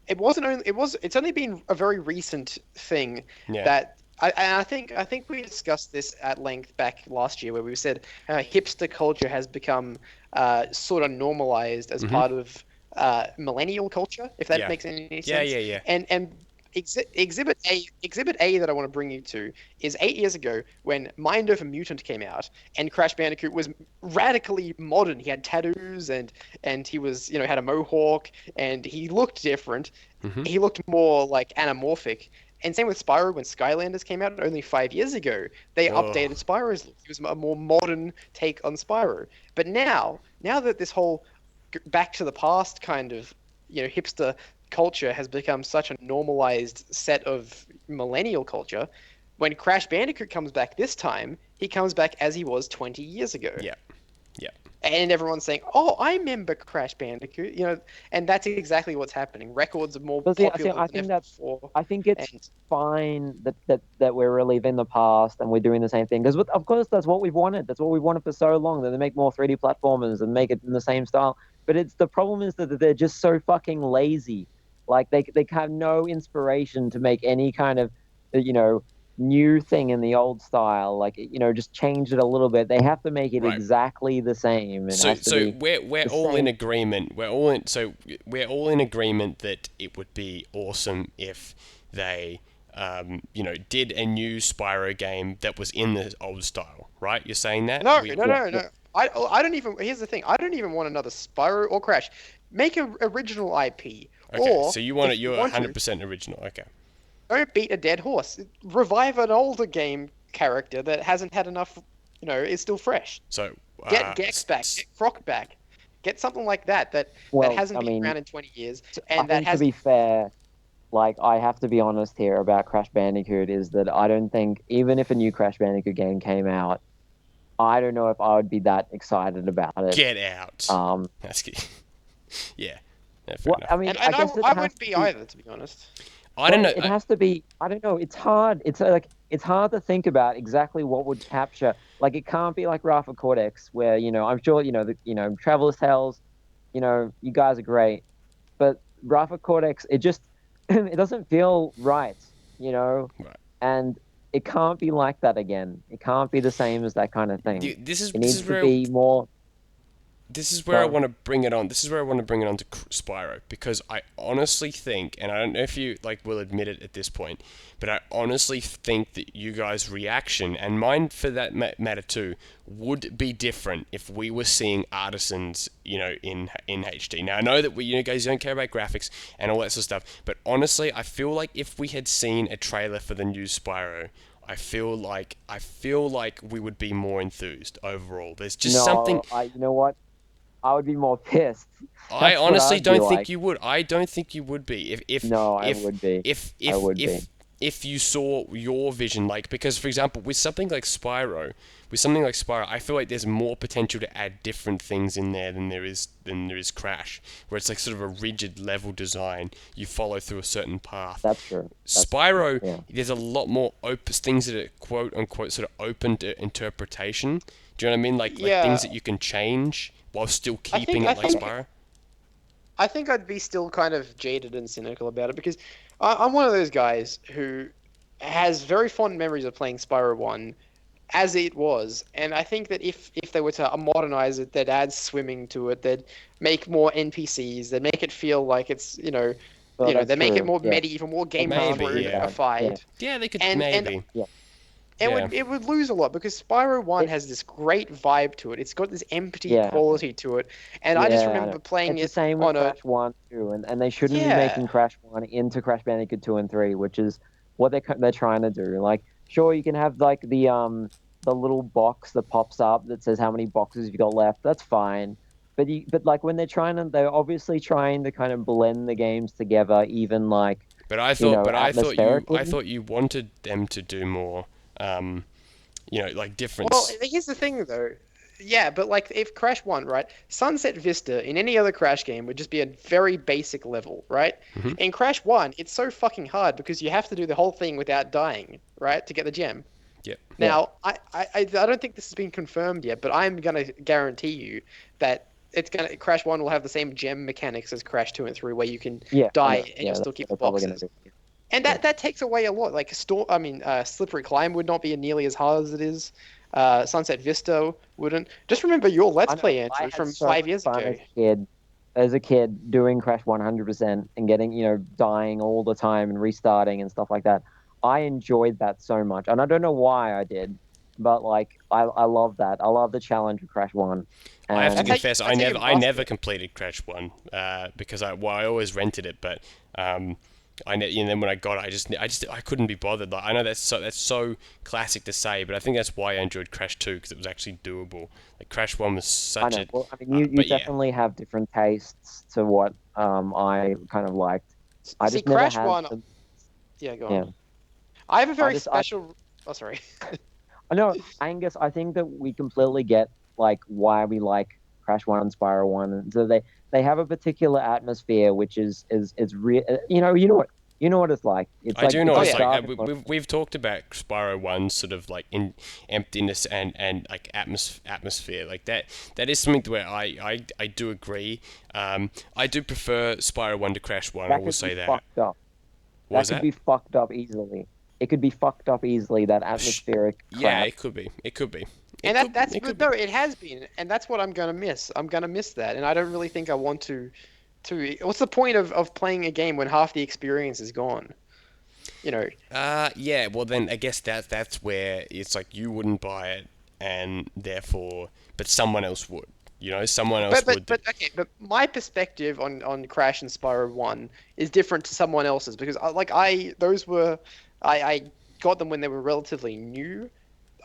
it's only been a very recent thing that I think we discussed this at length back last year, where we said hipster culture has become sort of normalized as part of millennial culture, if that makes any sense. Yeah. And Exhibit A that I want to bring you to is 8 years ago when Mind Over Mutant came out, and Crash Bandicoot was radically modern. He had tattoos and he was had a mohawk and he looked different. Mm-hmm. He looked more like anamorphic. And same with Spyro. When Skylanders came out only 5 years ago, they updated Spyro's look. It was a more modern take on Spyro. But now that this whole back to the past kind of hipster culture has become such a normalized set of millennial culture, when Crash Bandicoot comes back this time, he comes back as he was 20 years ago. Yeah. And everyone's saying, "Oh, I remember Crash Bandicoot," and that's exactly what's happening. Records are more popular than ever before. I think it's fine that we're reliving the past and we're doing the same thing, because of course that's what we've wanted. That's what we've wanted for so long, that they make more 3D platformers and make it in the same style. But the problem is that they're just so fucking lazy. Like they have no inspiration to make any kind of new thing in the old style, just change it a little bit. They have to make it exactly the same. We're all in agreement. We're all in agreement that it would be awesome if they did a new Spyro game that was in the old style, right? You're saying that? No. I don't even. Here's the thing. I don't even want another Spyro or Crash. make an original IP. Okay, Or so you want it, if you you're want to, 100% original. Okay. don't beat a dead horse. Revive an older game character that hasn't had enough, is still fresh. So, Get Gex back, get Croc back, get something like that Well, hasn't I been mean, around in 20 years I and that think to has. be fair, like I have to be honest here about Crash Bandicoot is that I don't think even if a new Crash Bandicoot game came out, I don't know if I would be that excited about it. get out. Um, That's good. Yeah. Yeah, fair well, enough. I mean, And I guess it I has wouldn't to be be. either, to be honest. I don't know. It has to be. I don't know. It's hard. It's like it's hard to think about exactly what would capture. Like it can't be like Rafa Cortex, where I'm sure Traveler's Tales. You guys are great, but Rafa Cortex, it just it doesn't feel right. Right. And it can't be like that again. It can't be the same as that kind of thing. This is It this needs is to where be more. this is where I want to bring it on. This is where I want to bring it on to Spyro, because I honestly think, and I don't know if you will admit it at this point, but I honestly think that you guys' reaction, and mine for that matter too, would be different if we were seeing artisans, in HD. Now I know that you guys don't care about graphics and all that sort of stuff, but honestly, I feel like if we had seen a trailer for the new Spyro, I feel like we would be more enthused overall. There's just something. You know what? I would be more pissed. I That's what honestly I'd be don't think like. you would. I don't think you would be. No, I would be. I would be. If you saw your vision, because for example, with something like Spyro, I feel like there's more potential to add different things in there than there is Crash, where it's like sort of a rigid level design. You follow through a certain path. That's true. Spyro, there's a lot more things that are quote unquote sort of open to interpretation. Do you know what I mean? Like things that you can change while still keeping it like Spyro. I think I'd be still kind of jaded and cynical about it because I'm one of those guys who has very fond memories of playing Spyro 1 as it was, and I think that if they were to modernize it, they'd add swimming to it, they'd make more NPCs, they'd make it feel like it's, they'd make it more medieval, more gamerified. Yeah, they could maybe. It would lose a lot because Spyro 1 has this great vibe to it. It's got this empty quality to it. And I just remember playing it's the same with Crash 1 too, and they shouldn't be making Crash 1 into Crash Bandicoot 2 and 3, which is what they're trying to do. Like, sure, you can have like the little box that pops up that says how many boxes you got left. That's fine. But like when they're obviously trying to kind of blend the games together, even like. But I thought you wanted them to do more. Like difference. Well, here's the thing, though. Yeah, but like if Crash 1, right, Sunset Vista in any other Crash game would just be a very basic level, right? Mm-hmm. In Crash 1, it's so fucking hard because you have to do the whole thing without dying, right, to get the gem. Yeah. Now, I don't think this has been confirmed yet, but I'm gonna guarantee you that Crash 1 will have the same gem mechanics as Crash 2 and 3, where you can die and you'll still keep the boxes. And that takes away a lot. Like Slippery Climb would not be nearly as hard as it is. Sunset Vista wouldn't. Just remember your Let's Play, Andrew, from 5 years ago. As a kid, doing Crash 100% and getting, dying all the time and restarting and stuff like that. I enjoyed that so much, and I don't know why I did, but like I love that. I love the challenge of Crash 1. And I have to confess, I never completed Crash 1 because I always rented it, but. And then when I got it, I couldn't be bothered. Like, I know that's so classic to say, but I think that's why I enjoyed Crash 2 because it was actually doable. Like Crash 1 was such a. Well, I mean, you definitely have different tastes to what I kind of liked. I just Crash never 1. Yeah, go on. I have a very special. Oh, sorry. I know, Angus. I think that we completely get like why we like Crash 1 and Spyro 1, and so they have a particular atmosphere which is real. You know what it's like. I do know what it's like. We've talked about Spyro 1 sort of like in emptiness and like atmosphere like that. That is something where I do agree. I do prefer Spyro 1 to Crash 1. I will say that. Fucked up. That could be fucked up easily. It could be fucked up easily. That atmospheric. Yeah, it could be. It could be. It has been, and that's what I'm gonna miss. I'm gonna miss that, and I don't really think I want to. What's the point of playing a game when half the experience is gone? Yeah. Well, then I guess that's where it's like you wouldn't buy it, and therefore, but someone else would. You know, someone else would. But my perspective on Crash and Spyro 1 is different to someone else's because I got them when they were relatively new.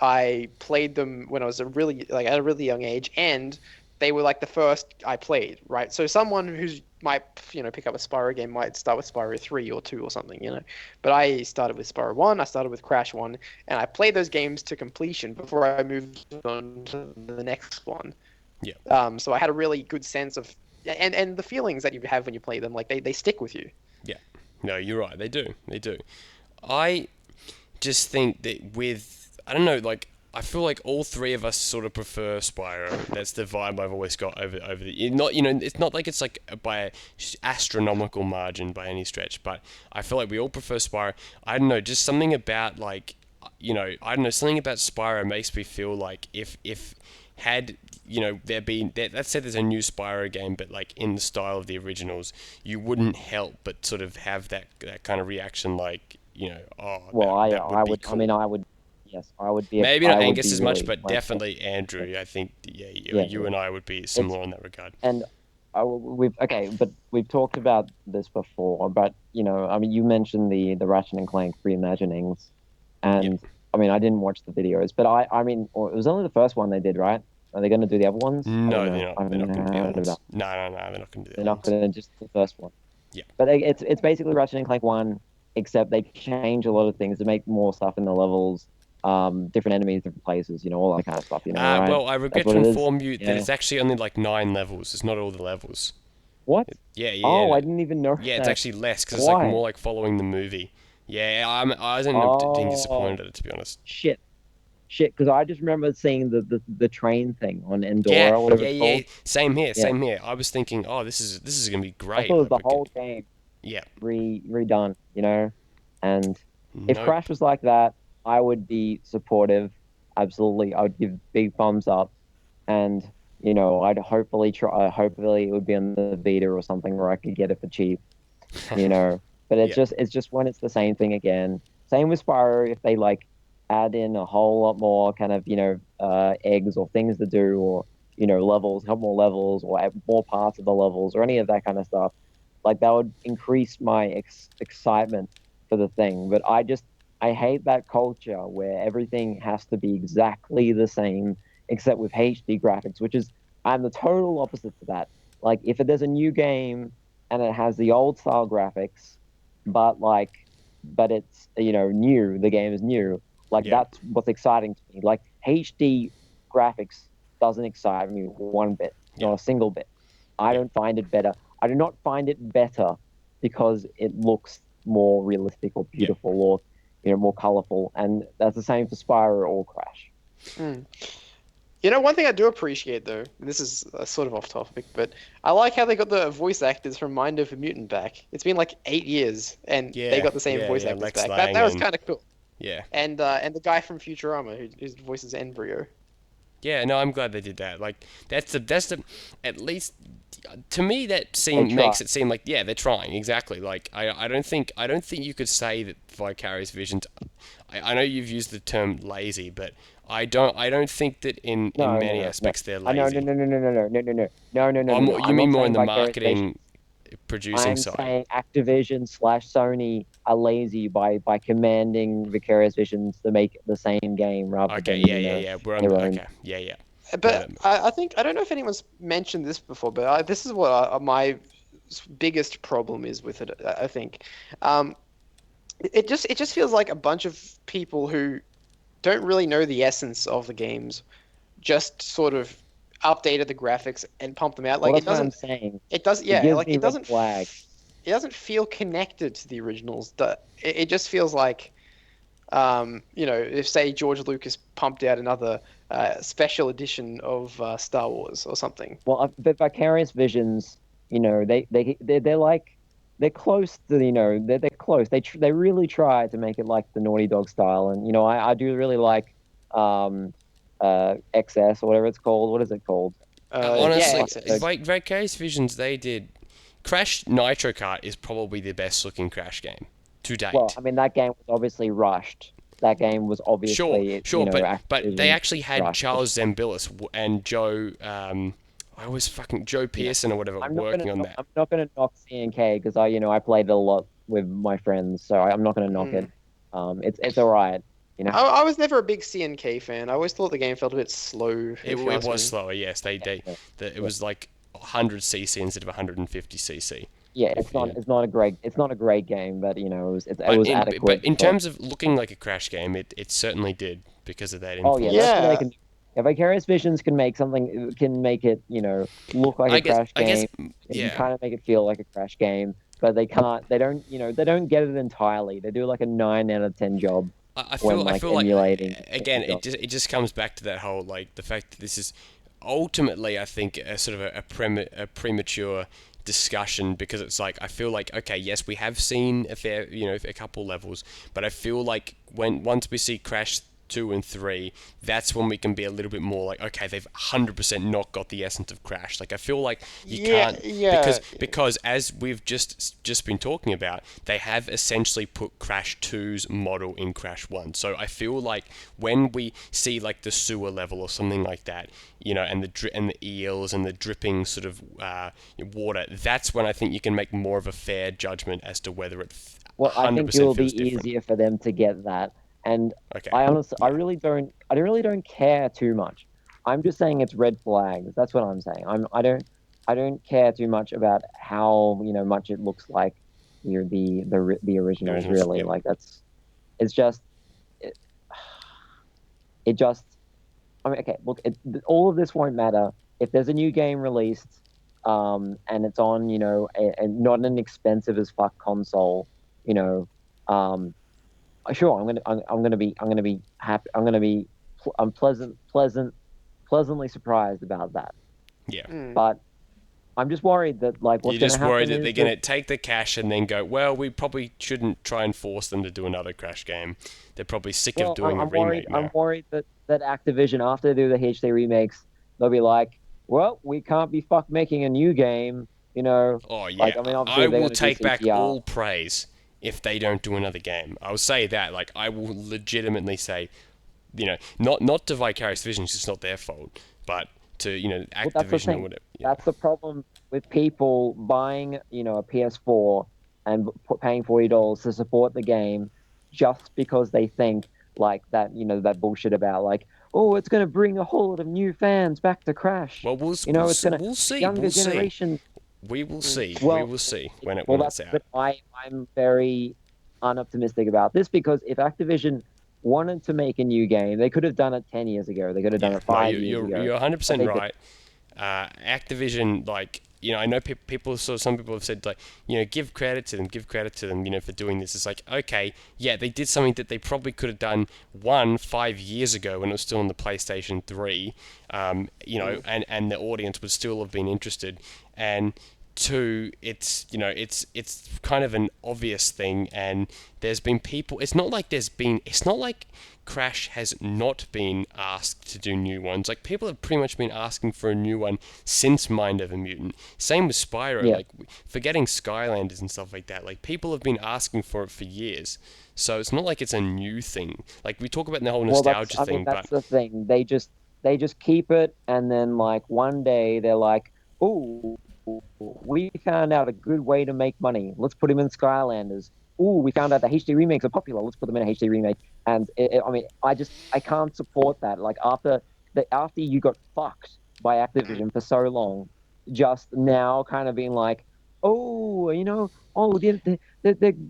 I played them when I was at a really young age, and they were like the first I played, right? So someone who's might pick up a Spyro game might start with Spyro 3 or 2 or something, But I started with Spyro 1, I started with Crash 1, and I played those games to completion before I moved on to the next one. Yeah. So I had a really good sense of and the feelings that you have when you play them, like they stick with you. Yeah. No, you're right. They do. They do. I just think that I don't know, like, I feel like all three of us sort of prefer Spyro. That's the vibe I've always got over the. Not, it's not like it's like by a astronomical margin by any stretch, but I feel like we all prefer Spyro. I don't know, just something about like, I don't know, something about Spyro makes me feel like if had there been let's say there's a new Spyro game, but like in the style of the originals, you wouldn't help but sort of have that kind of reaction, like oh. Well, that would I be would. cool. I mean, I would. Yes, I would be. Maybe not I would Angus be as much, really but like, definitely Andrew. I think you and I would be similar in that regard. And but we've talked about this before. But I mean, you mentioned the Ratchet and Clank reimaginings, and I mean, I didn't watch the videos, but I mean, it was only the first one they did, right? Are they going to do the other ones? No, they're not. They're not going to do the other ones. No, they're not going to do the other ones. They're not going to just the first one. Yeah. But it's basically Ratchet and Clank 1, except they change a lot of things to make more stuff in the levels, different enemies, different places, all that kind of stuff. Right? Well, I regret to inform you that it's actually only like 9 levels. It's not all the levels. What? Yeah. Oh, I didn't even know. Yeah, that. it's actually less because it's like more like following the movie. Yeah, I was being disappointed at it, to be honest. Shit, because I just remember seeing the train thing on Endora. Yeah, whatever it's called. Same here. I was thinking, oh, this is gonna be great. I thought it was the whole game. Yeah. Redone, and if Crash was like that, I would be supportive. Absolutely, I would give big thumbs up, and I'd hopefully try. Hopefully, it would be on the Vita or something where I could get it for cheap. But it's just when it's the same thing again. Same with Spyro. If they like add in a whole lot more kind of eggs or things to do, or levels, help more levels, or add more parts of the levels, or any of that kind of stuff, like that would increase my excitement for the thing. But I hate that culture where everything has to be exactly the same except with HD graphics, which is I'm the total opposite to that. Like if there's a new game and it has the old style graphics, but it's new, the game is new. That's what's exciting to me. Like HD graphics doesn't excite me one bit, not a single bit. I don't find it better. I do not find it better because it looks more realistic or beautiful or more colorful, and that's the same for Spyro or Crash. One thing I do appreciate though, and this is sort of off topic, but I like how they got the voice actors from Mind Over Mutant back. It's been like 8 years, and they got the same voice actors Lex back. That was kind of cool. Yeah. And the guy from Futurama whose voice is Embryo. Yeah, no, I'm glad they did that. Like that's the at least to me that makes it seem like they're trying exactly. Like I don't think you could say that Vicarious Visions. I know you've used the term lazy, but I don't think that in many aspects they're lazy. No. You mean more in the marketing, producing side? I'm saying Activision/Sony are lazy by commanding Vicarious Visions to make the same game rather than We're on their own. But I think I don't know if anyone's mentioned this before, but this is what my biggest problem is with it. I think it just feels like a bunch of people who don't really know the essence of the games, just sort of updated the graphics and pumped them out. Like it doesn't. It does. Yeah. It doesn't. Flag. It doesn't feel connected to the originals. It just feels like, if say George Lucas pumped out another special edition of Star Wars or something. Well, but Vicarious Visions, they're close to they're close. They really try to make it like the Naughty Dog style, and I do really like XS or whatever it's called. What is it called? Honestly, Vicarious Visions, they did. Crash Nitro Kart is probably the best looking Crash game to date. Well, I mean that game was obviously rushed. That game was obviously sure, but they actually had rushed. Charles Zambilis and Joe. I was fucking Joe Pearson or whatever working on that. I'm not gonna knock CNK because I played it a lot with my friends, so I'm not gonna knock it. It's all right. I was never a big CNK fan. I always thought the game felt a bit slow. It was slower, yes. It was like 100cc instead of 150cc. Yeah, it's not a great game, but it was adequate. But in terms of looking like a Crash game, it certainly did because of that Oh influence. yeah, that's what they can do. Yeah, Vicarious Visions can make it, look like a Crash game. You kind of make it feel like a Crash game, but they don't get it entirely. They do like a 9 out of 10 job. I feel emulating. Like again, it just comes back to that whole like the fact that this is ultimately, I think, a sort of a premature discussion, because it's like I feel like, okay, yes, we have seen a couple levels, but I feel like once we see Crash 2 and 3, that's when we can be a little bit more like, okay, they've 100% not got the essence of Crash. Like I feel like you can't, because as we've just been talking about, they have essentially put Crash 2's model in Crash 1. So I feel like when we see like the sewer level or something like that, and the eels and the dripping sort of water, that's when I think you can make more of a fair judgment as to whether it 100% Well, I think it will be different. easier for them to get that. And okay. I really don't care too much. I'm just saying it's red flags. That's what I'm saying. I don't care too much about how much it looks like the originals really. Like it's just it just. I mean, okay, look, all of this won't matter if there's a new game released, and it's on not an expensive as fuck console, Sure, I'm gonna be happy. I'm pleasantly surprised about that. Yeah. But I'm just worried that what's You're just worried that they're gonna take the cash and then go, well, we probably shouldn't try and force them to do another Crash game. They're probably sick of doing a remake now. I'm worried that Activision, after they do the HD remakes, they'll be like, well, we can't be making a new game, Oh yeah. obviously I will take back all praise if they don't do another game. I'll say that. Like, I will legitimately say, not to Vicarious Visions, it's not their fault, but to, Activision or whatever. Yeah. That's the problem with people buying, a PS4 and paying $40 to support the game just because they think that, that bullshit about oh, it's going to bring a whole lot of new fans back to Crash. Well, we'll see. Younger generation. We will see. We will see when it's out. But I'm very unoptimistic about this, because if Activision wanted to make a new game, they could have done it 10 years ago. They could have done it 5 years ago. You're 100% right. Activision, I know some people have said, give credit to them, for doing this. It's like, okay, yeah, they did something that they probably could have done 5 years ago when it was still on the PlayStation 3, and the audience would still have been interested. And 2, it's kind of an obvious thing, and there's been people. It's not like Crash has not been asked to do new ones. Like, people have pretty much been asking for a new one since Mind of a Mutant. Same with Spyro. Yeah. Forgetting Skylanders and stuff like that. Like, people have been asking for it for years. So it's not like it's a new thing. Like, we talk about the whole nostalgia thing, that's the thing. They just keep it, and then one day they're like, ooh, we found out a good way to make money. Let's put him in Skylanders. Ooh, we found out the HD remakes are popular. Let's put them in a HD remake. And I can't support that. After you got fucked by Activision for so long, just now kind of being like, they're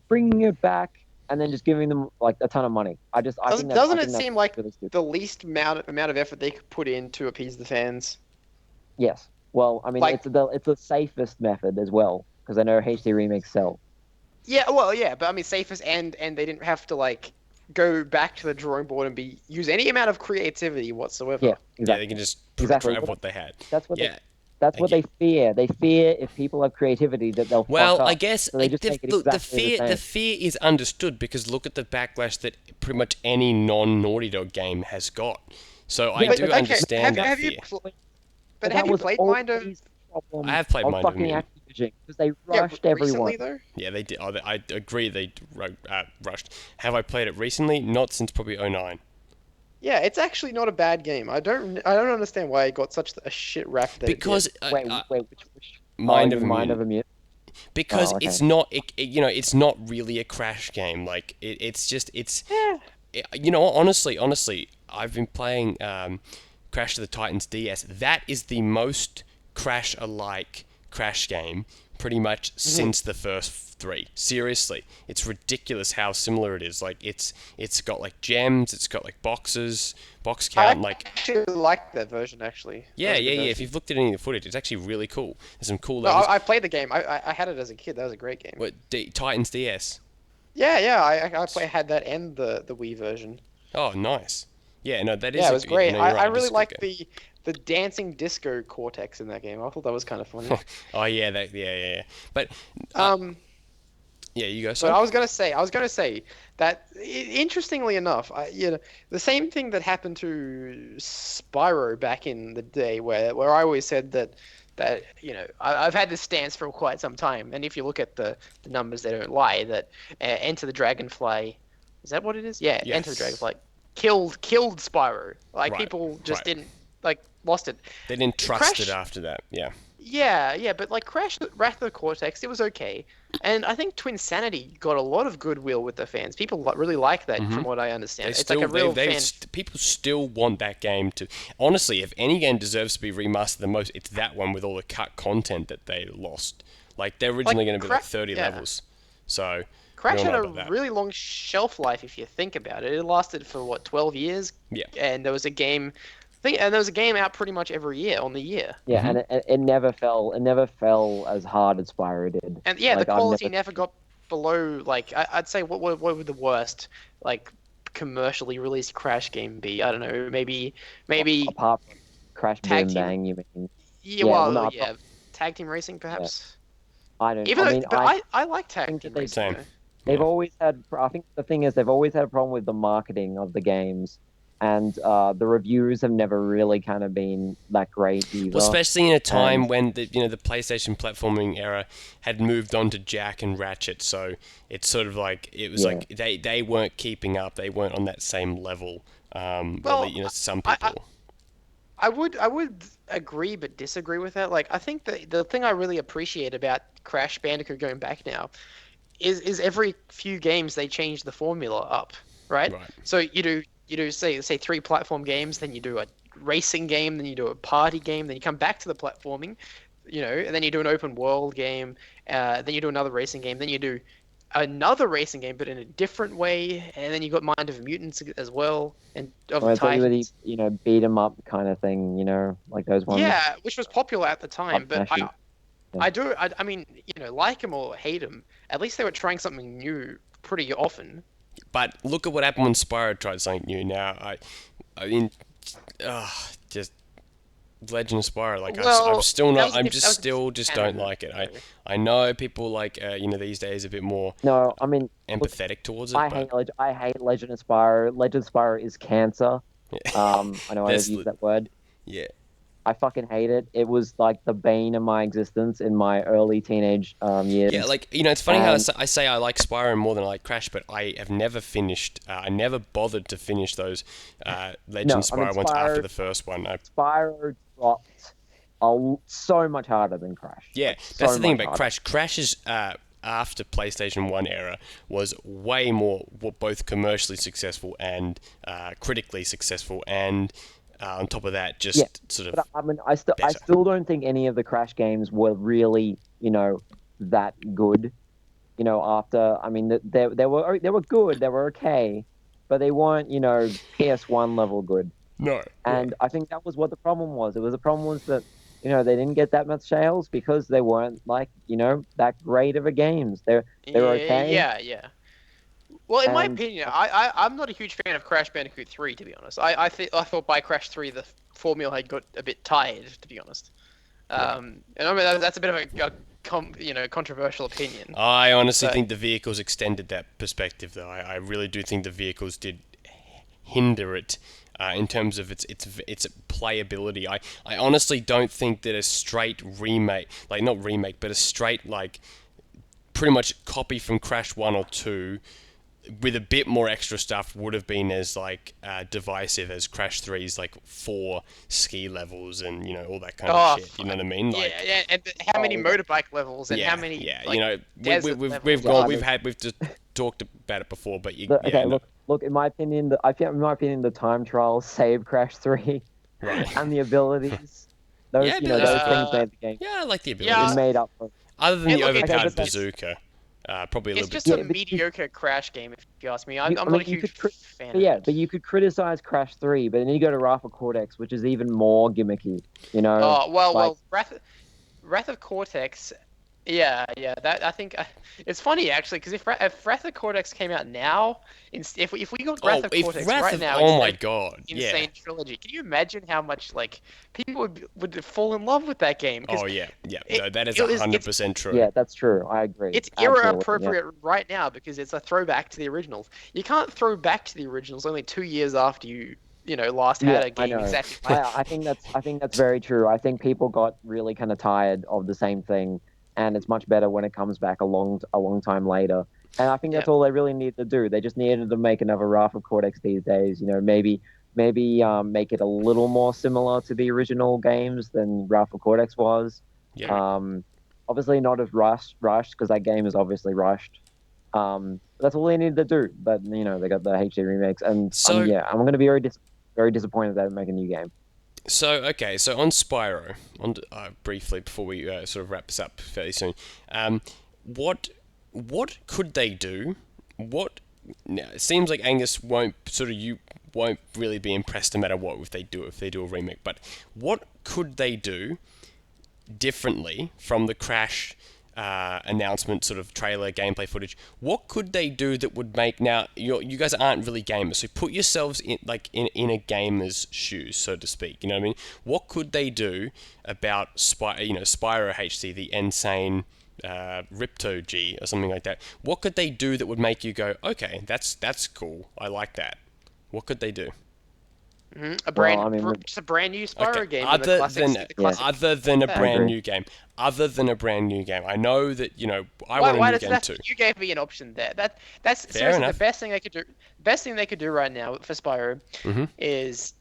bringing it back, and then just giving them a ton of money. Doesn't it seem like the least amount of effort they could put in to appease the fans? Yes. Well, it's the safest method as well, because I know HD remakes sell. Yeah, well, yeah, but safest, and they didn't have to go back to the drawing board and use any amount of creativity whatsoever. Yeah, exactly. Yeah, they can just try what they had. That's what they fear. They fear if people have creativity that they'll fuck up. I guess so they just take it exactly the fear is understood, because look at the backlash that pretty much any non-Naughty Dog game has got. So I do understand that fear. But have you played Mind of... I have played Mind of Mutant. Because they rushed everyone. Recently, though? Yeah, they did. I agree they rushed. Have I played it recently? Not since probably 2009. Yeah, it's actually not a bad game. I don't understand why it got such a shit rap that it Because did. Wait, which? Oh, Mind you of a mean Mind of Mutant. a Mutant? Because Oh, okay. it's not, it's not really a Crash game. Like it's just, Yeah. honestly, I've been playing Crash to the Titans DS. That is the most Crash-alike Crash game pretty much since the first three. Seriously, it's ridiculous how similar it is. Like it's got like gems, it's got like box I count, like. actually like that version, actually. That Yeah, was a yeah, good yeah. If version. you've looked at any of the footage, it's actually really cool. There's some cool No, levels. I played the game. I had it as a kid. That was a great game. What, Titans DS? Yeah, yeah. Had that and the Wii version. Oh, nice. Yeah, no, that is Yeah, it a was good. great. No, I, you're I right. It is really a good liked game. the dancing disco cortex in that game. I thought that was kind of funny. Oh yeah, yeah. But Um, yeah, you go. but Son. I was gonna say that interestingly enough, the same thing that happened to Spyro back in the day, where I always said that I've had this stance for quite some time, and if you look at the numbers, they don't lie. That Enter the Dragonfly, is that what it is? Yeah, Enter the Yes. Dragonfly killed Spyro. Like Right. people just Right. didn't like lost it. They didn't trust it Crash. after that. Yeah. Yeah, but like Crash Wrath of the Cortex, it was okay, and I think Twin Sanity got a lot of goodwill with the fans. People really like that, from what I understand. It's like a real fan. People still want that game to. Honestly, if any game deserves to be remastered the most, it's that one with all the cut content that they lost. Like they're originally going to be like 30 yeah. levels, so. Crash we all had know a about that. really long shelf life if you think about it. It lasted for what 12 years. Yeah. And there was a game, and there was a game out pretty much every year on the year. Yeah, and it never fell. It never fell as hard as Spyro did. And yeah, Like, the I've quality never got below like I'd say what would the worst like commercially released Crash game be? I don't know, maybe apart from Crash Tag Boom Team- Bang, you mean? yeah, well, well, no, yeah, tag team racing perhaps. I don't. Even I though, mean, but I like tag think team that they- racing. Same. Though. they've always had. I think the thing is, they've always had a problem with the marketing of the games, and the reviews have never really kind of been that great either. Well, especially in a time And- when the PlayStation platforming era had moved on to Jack and Ratchet, so it's sort of like it was Yeah. like they weren't keeping up, they weren't on that same level. Well, Some I- people. I would agree but disagree with that. Like I think the thing I really appreciate about Crash Bandicoot going back now is every few games they change the formula up, right? Right. So you do say 3 platform games, then you do a racing game, then you do a party game, then you come back to the platforming, and then you do an open world game, then you do another racing game, then you do another racing game but in a different way, and then you got Mind of Mutants as well, and of Or the I thought you were the, Titans. beat 'em up kind of thing, like those ones. Yeah, which was popular at the time, but Smashing. I mean, like them or hate them, at least they were trying something new pretty often. But look at what happened when Spyro tried something new. Now, I mean, just Legend of Spyro. Like Well, I'm still that not. was a I'm diff- just that was still just don't canon, like it. though. I know people like these days a bit more No, I mean, look, empathetic towards it. I hate Legend of Spyro. Legend of Spyro is cancer. I know I've That's used that word. yeah. I fucking hate it. It was like the bane of my existence in my early teenage years. Yeah, like, it's funny how And- I say I like Spyro more than I like Crash, but I have never finished, I never bothered to finish those Legend Spyro ones after the first one. Spyro dropped so much harder than Crash. Yeah, Like, that's so the thing much about harder. Crash. Crash's after PlayStation 1 era was way more both commercially successful and critically successful, and on top of that, just Yeah, sort of But I mean, I better. still don't think any of the Crash games were really, that good. After, I mean, they were good, they were okay, but they weren't, PS1 level good. no. And I think that was what the problem was. The problem was that, they didn't get that much sales because they weren't like, that great of a games. They were okay. Yeah. Well, in my And- opinion, I'm not a huge fan of Crash Bandicoot 3, to be honest. I thought by Crash 3 the formula had got a bit tired, to be honest. And I mean that's a bit of a controversial opinion. I honestly But- think the vehicles extended that perspective, though. I really do think the vehicles did hinder it in terms of its playability. I honestly don't think that a straight remake, like not remake, but a straight like pretty much copy from Crash 1 or 2 with a bit more extra stuff, would have been as like divisive as Crash 3's like 4 ski levels and all that kind of shit. You know what I mean? Like, yeah, and how many motorbike levels and how many like, we've just talked about it before, but look. In my opinion, the time trials saved Crash 3, right, and the abilities. Those those things made the game. Yeah, I like the abilities. Made up for. Other than the overpowered bazooka. Probably a little bit. It's just a mediocre Crash game, if you ask me. I'm not a huge fan of it. But you could criticize Crash 3, but then you go to Wrath of Cortex, which is even more gimmicky. Oh well, Wrath of Cortex. Yeah. That I think it's funny actually, because if Wrath of Cortex came out now, if we got Wrath of Cortex right now, oh my god, N-Sane Trilogy. Can you imagine how much like people would fall in love with that game? Oh yeah. No, that is 100% true. Yeah, that's true. I agree. It's era appropriate right now because it's a throwback to the originals. You can't throw back to the originals only 2 years after you last had a game exactly. I think that's very true. I think people got really kind of tired of the same thing. And it's much better when it comes back a long time later. And I think that's all they really need to do. They just needed to make another Wrath of Cortex these days. Maybe make it a little more similar to the original games than Wrath of Cortex was. Yeah. Obviously not as rushed because that game is obviously rushed. That's all they needed to do. But they got the HD remakes, and I'm going to be very disappointed that they make a new game. So on Spyro, briefly before we sort of wrap this up fairly soon, what could they do? Now it seems like Angus won't really be impressed no matter what if they do a remake. But what could they do differently from the Crash announcement, sort of trailer, gameplay footage? What could they do that would make, now you guys aren't really gamers, so put yourselves in a gamer's shoes, so to speak. You know what I mean? What could they do about Spyro HD, the N-Sane Ripto G or something like that? What could they do that would make you go, okay, that's cool, I like that? What could they do? Just a brand new Spyro game. Other than a brand new game. I know that I want a new game too. You gave me an option there. That's fair enough. The best thing they could do. Best thing they could do right now for Spyro is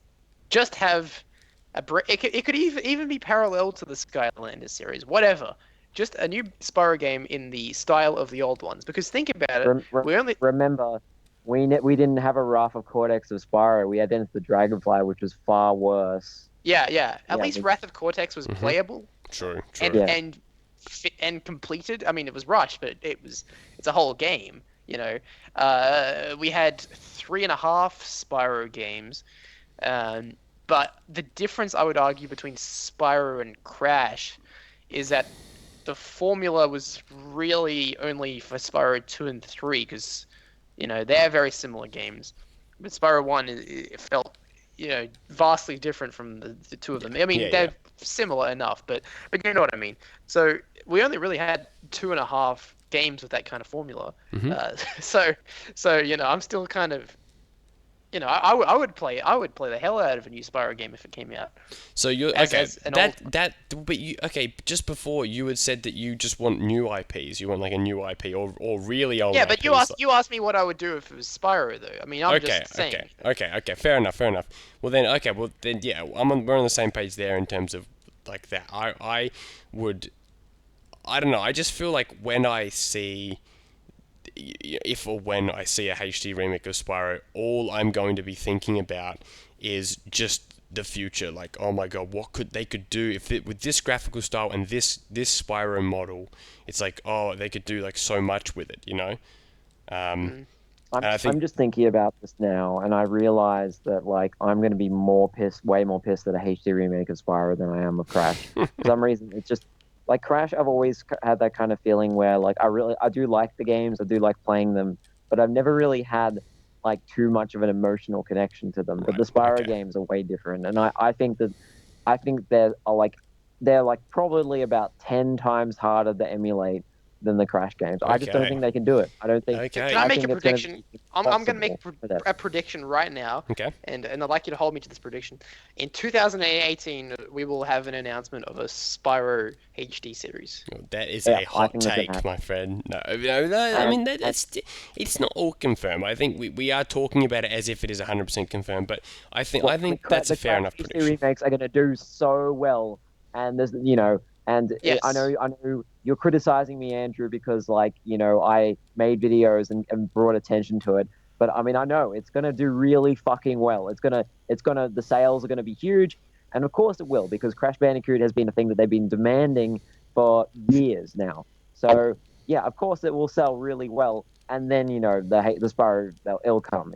just have it could even be parallel to the Skylanders series. Whatever. Just a new Spyro game in the style of the old ones. Because think about it. Remember. We didn't have a Wrath of Cortex of Spyro. We had Enter the Dragonfly, which was far worse. Yeah. At least Wrath of Cortex was playable. True. And completed. I mean, it was rushed, but it's a whole game. We had 3.5 Spyro games, but the difference I would argue between Spyro and Crash is that the formula was really only for Spyro 2 and 3 because. They're very similar games, but Spyro 1 it felt, vastly different from the two of them. I mean, they're similar enough, but you know what I mean. So we only really had 2.5 games with that kind of formula. So I'm still kind of, I would play the hell out of a new Spyro game if it came out. So you're just before you had said that you just want new IPs. You want like a new IP or really old. Yeah, but IPs. You asked me what I would do if it was Spyro though. I mean, I'm just saying. Okay. Fair enough. Well then, yeah, we're on the same page there in terms of like that. I don't know. I just feel like when I see a HD remake of Spyro, all I'm going to be thinking about is just the future. Like, oh my god, what they could do with this graphical style and this Spyro model. It's like, oh, they could do like so much with it, I'm just thinking about this now, and I realize that like I'm going to be way more pissed at a HD remake of Spyro than I am of Crash. For some reason, it's just. Like Crash, I've always had that kind of feeling where like I do like the games, I do like playing them, but I've never really had like too much of an emotional connection to them. But the Spyro games are way different, and I think they're probably about 10 times harder to emulate than the Crash games. I just don't Okay. think they can do it. I don't think. Okay. Can I make think a it's gonna prediction? be I'm going to make impossible for them. a prediction right now, Okay. and I'd like you to hold me to this prediction. In 2018, we will have an announcement of a Spyro HD series. Well, that is Yeah, a I hot think that's gonna take, happen. my friend. No, I mean it's not all confirmed. I think we are talking about it as if it is 100% confirmed, but I think that's a fair enough The Crash prediction. remakes are going to do so well, and there's and Yes. I know you're criticizing me, Andrew, because I made videos and brought attention to it. But I mean, I know it's gonna do really fucking well. The sales are gonna be huge, and of course it will, because Crash Bandicoot has been a thing that they've been demanding for years now. So yeah, of course it will sell really well, and then the Spyro, it'll come.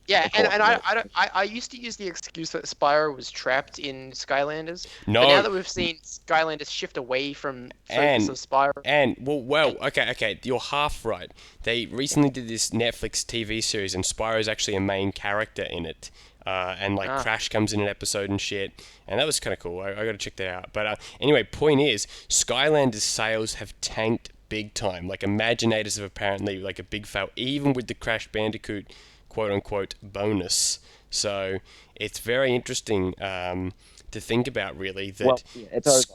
Yeah, Of course and it will. I used to use the excuse that Spyro was trapped in Skylanders. No. But now that we've seen Skylanders shift away from focus of Spyro. And okay, you're half right. They recently did this Netflix TV series, and Spyro's actually a main character in it. And Crash comes in an episode and shit, and that was kind of cool. I got to check that out. But anyway, point is, Skylanders sales have tanked big time. Like, Imaginators have apparently like a big fail, even with the Crash Bandicoot quote unquote bonus. So it's very interesting to think about, really, that it's over.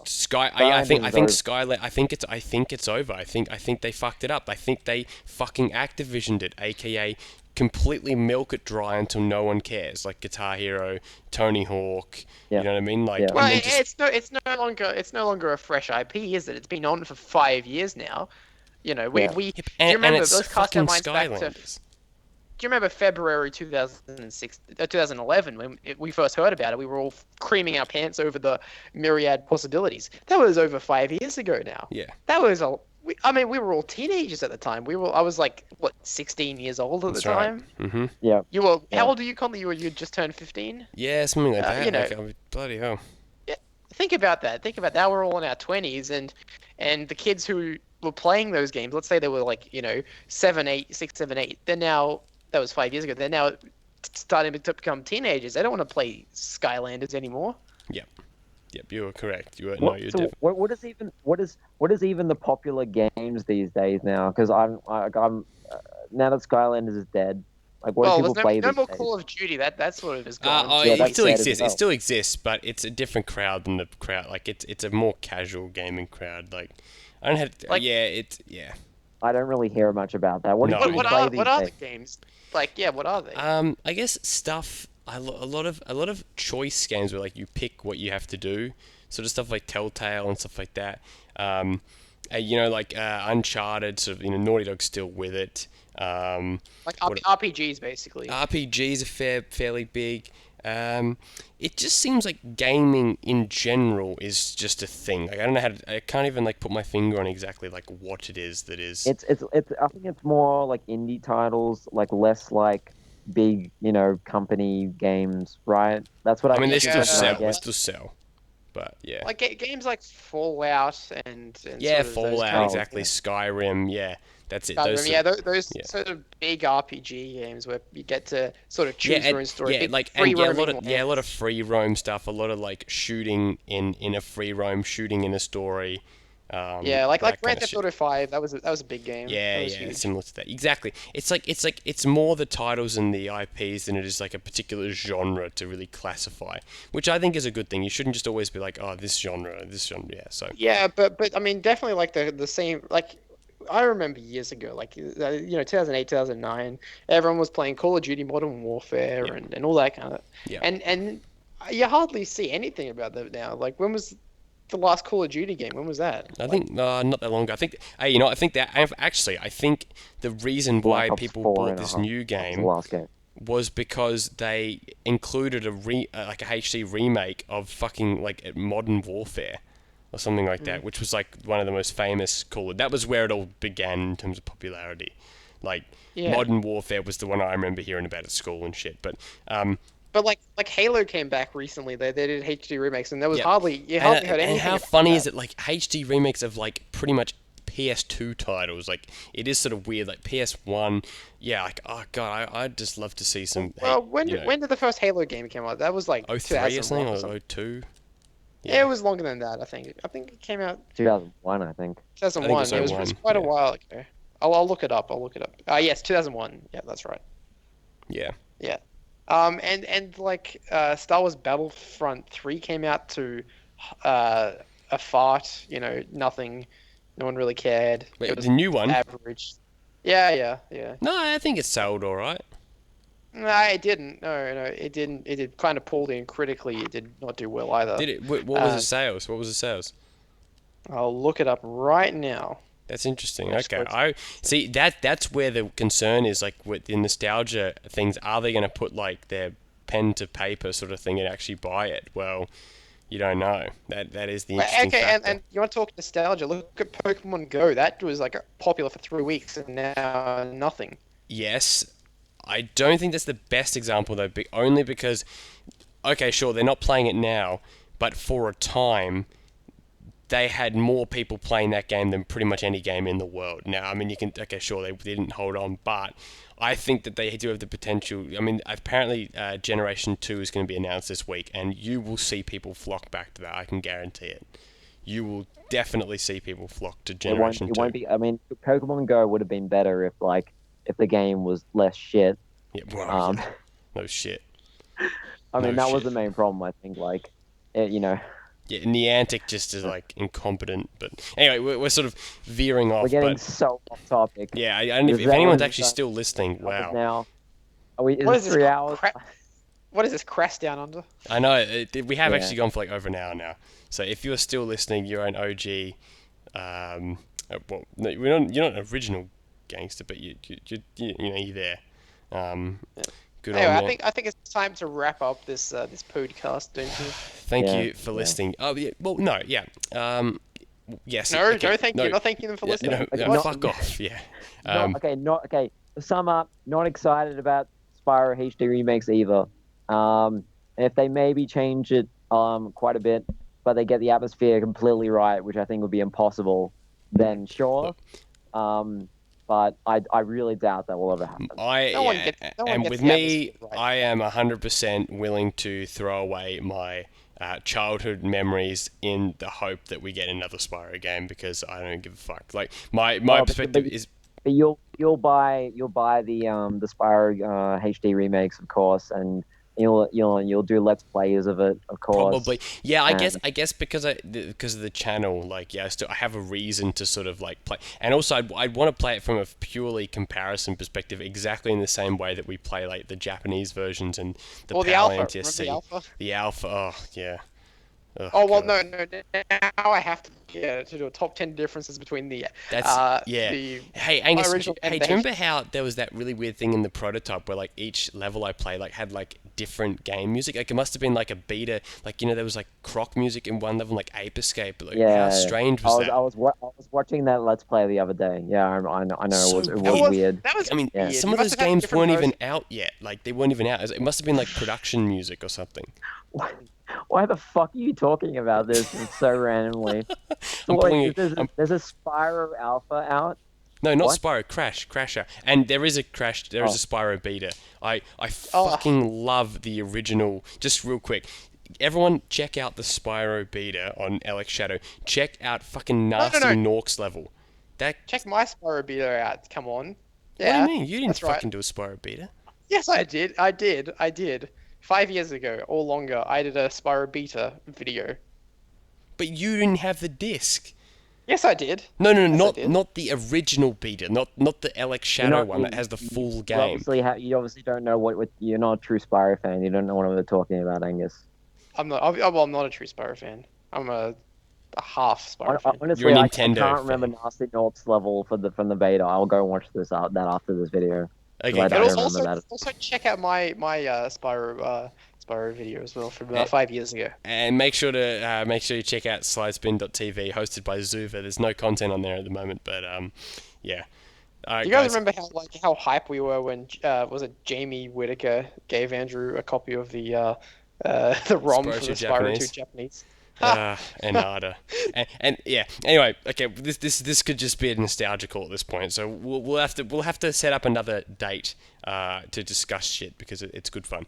I think Skyland. I think it's over. I think they fucked it up. I think they fucking Activisioned it, aka completely milk it dry until no one cares, like Guitar Hero, Tony Hawk. Yeah. You know what I mean? Like, Yeah. Well, and then just, it's no longer a fresh IP, is it? It's been on for 5 years now. Do you and remember it's those cast our fucking minds back to? Skylanders. Do you remember February 2011 when we first heard about it? We were all creaming our pants over the myriad possibilities. That was over 5 years ago now. Yeah. That was we were all teenagers at the time. I was like, 16 years old at That's the time. right. Mm-hmm. Yeah. You were, Yeah. how old are you, Conley? You just turned 15? Yeah, something like that. you know- Like, bloody hell. Think about that. Now we're all in our 20s, and the kids who were playing those games, let's say they were 6, 7, 8. They're now, that was 5 years ago. They're now starting to become teenagers. They don't want to play Skylanders anymore. Yep, you are correct. You're What definitely. is even the popular games these days now? Because I'm now that Skylanders is dead. Like, what do people there's play no these more days? Call of Duty. That sort of is gone. Yeah, It that's still sad as exists. well. It still exists, but it's a different crowd than the crowd. Like, it's a more casual gaming crowd. Like, I don't have. Yeah. I don't really hear much about that. What do No. people What play are these the days? games? What are they? I guess stuff. A lot of choice games where you pick what you have to do, sort of stuff like Telltale and stuff like that. Uncharted. Sort of, Naughty Dog's still with it. RPGs basically. RPGs are fairly big. It just seems like gaming in general is just a thing. Like, I don't know I can't even put my finger on exactly what it is that is. It's. I think it's more like indie titles, less big, company games, right? That's what I mean. They still sell. I They guess. still sell. But yeah. Games like Fallout and Yeah, sort of those Fallout, kind of- exactly. Skyrim, yeah. That's it. Skyrim, those yeah. sort of big RPG games where you get to sort of choose Yeah, your own story. yeah, Big a lot free-roaming of lands. free roam stuff, a lot of shooting in a free roam, shooting in a story. Yeah, like that Grand kind of Theft Auto 5, that was a big game. Yeah, That was yeah, huge. similar to that. Exactly. It's more the titles and the IPs than it is a particular genre to really classify, which I think is a good thing. You shouldn't just always be this genre. Yeah. So. Yeah, but I mean, definitely the same. I remember years ago, 2008, 2009, everyone was playing Call of Duty Modern Warfare and all that kind of. Yeah. And you hardly see anything about that now. When was the last Call of Duty game? When was that? I think not that long ago. I think I think the reason why Black Ops people 4 bought and a this half. new That's the game last game. was because they included a HD remake of fucking Modern Warfare or something like that, which was one of the most famous Call of. That was where it all began in terms of popularity. Modern Warfare was the one I remember hearing about at school and shit. But Halo came back recently. They did HD remakes, and there was Yeah. hardly heard anything. And how about funny that. is it? HD remakes of pretty much PS2 titles. It is sort of weird. PS1, yeah. Oh god, I'd just love to see some. Well, when did the first Halo game come out? That was 03 or 2001 something, or or something. 02. Yeah, it was longer than that. I think. I think it came out 2001, I think. 2001. I think It was 01, quite a yeah. while ago. I'll look it up. I'll look it up. Yes, 2001. Yeah, that's right. Yeah. Yeah. And like Star Wars Battlefront 3 came out to a fart. You know, nothing. No one really cared. Wait, It was the new one? average. Yeah. No, I think it sold all right. No, it didn't. No, it didn't. It did kind of poorly and critically. It did not do well either. Did it? What was the sales? What was the sales? I'll look it up right now. That's interesting. I Okay, suppose. I see that's where the concern is. Like with the nostalgia things, are they going to put like their pen to paper sort of thing and actually buy it? Well, you don't know. That is the interesting Okay, factor. and you want to talk nostalgia? Look at Pokemon Go. That was like popular for 3 weeks, and now nothing. Yes, I don't think that's the best example though, only because, okay, sure, they're not playing it now, but for a time, they had more people playing that game than pretty much any game in the world. Now, I mean, okay, sure, they didn't hold on, but I think that they do have the potential. I mean, apparently, Generation 2 is going to be announced this week, and you will see people flock back to that. I can guarantee it. You will definitely see people flock to Generation 2. It won't be. I mean, Pokemon Go would have been better if the game was less shit. Yeah, well, yeah. No shit. I mean, No that was shit. the main problem. I think, like, you know, Yeah, Niantic just is like incompetent. But anyway, we're sort of veering off. we're getting But so off topic. yeah, if Is that anyone's one actually still listening, wow. Now, are we? What Is is it this? 3 hours? What is this? Crash Down Under? I know we have Yeah. actually gone for like over an hour now. So if you're still listening, you're an OG. Well, no, you're not an original gangster, but you're there. Good Anyway, on you. I think it's time to wrap up this this podcast, don't you? Thank Yeah, you for yeah. listening. Oh, yeah, well, no, yeah. Yes. No, okay, no, thank you. Not thanking them for Yeah, listening. no, Okay, fuck off. Yeah. Okay. To sum up, not excited about Spyro HD remakes either. And if they maybe change it quite a bit, but they get the atmosphere completely right, which I think would be impossible, then sure. But I really doubt that will ever happen. No one gets and the with me, atmosphere right. I am 100% willing to throw away my childhood memories in the hope that we get another Spyro game because I don't give a fuck. Like my perspective is. But you'll buy the Spyro HD remakes, of course, and you'll do let's plays of it, of course. Probably, yeah. I guess because of the channel, like, yeah, I have a reason to sort of like play, and also I'd want to play it from a purely comparison perspective, exactly in the same way that we play like the Japanese versions and the Or the PAL alpha. NTSC. Remember the alpha? The alpha. Oh yeah. Oh well, God. no. Now I have to do a top 10 differences between the Yeah. the Hey Angus, original hey, do and you the remember how there was that really weird thing in the prototype where like each level I played like had like different game music? Like it must have been like a beta, like there was like Croc music in one level, like Ape Escape. Like how strange was that? I was watching that let's play the other day. Yeah, I know. So It was weird. That was I mean, weird. some You of must those have had games different weren't even versions. out yet. Like they weren't even out. It must have been like production music or something. Why the fuck are you talking about this so randomly? I'm pulling There's a Spyro Alpha out. No, not What? Spyro, Crash. And there is a Spyro beta. I fucking love the original. Just real quick, everyone check out the Spyro beta on LX Shadow. Check out fucking Nasty Norks level. Check my Spyro beta out. Come on. What Yeah. do you mean? You didn't that's right. fucking do a Spyro beta. Yes, I did. 5 years ago or longer, I did a Spyro beta video. But you didn't have the disc. Yes, I did. No, Yes, I did. not the original beta, not the LX Shadow one that has the full game. You obviously don't know what you're not a true Spyro fan. You don't know what they're talking about, Angus. I'm not a true Spyro fan. I'm a half Spyro fan. Honestly, You're a I Nintendo can't remember Nasty Norks level from the beta. I'll go watch that after this video. Okay, I But don't also, remember that. also check out my Spyro video as well from 5 years ago. And make sure you check out slidespin.tv, hosted by Zuva. There's no content on there at the moment, but yeah. All right, Do you guys remember how hype we were when was it Jamie Whittaker gave Andrew a copy of the ROM for the Spyro 2 Japanese? Anada. And yeah. Anyway, okay. This could just be a nostalgia call at this point. So we'll have to set up another date to discuss shit because it's good fun.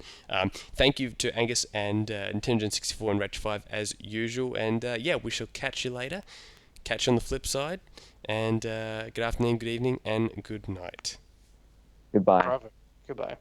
Thank you to Angus and Nintendogen64 and Ratchet5 as usual. And yeah, we shall catch you later. Catch you on the flip side. And good afternoon, good evening, and good night. Goodbye. Bravo. Goodbye.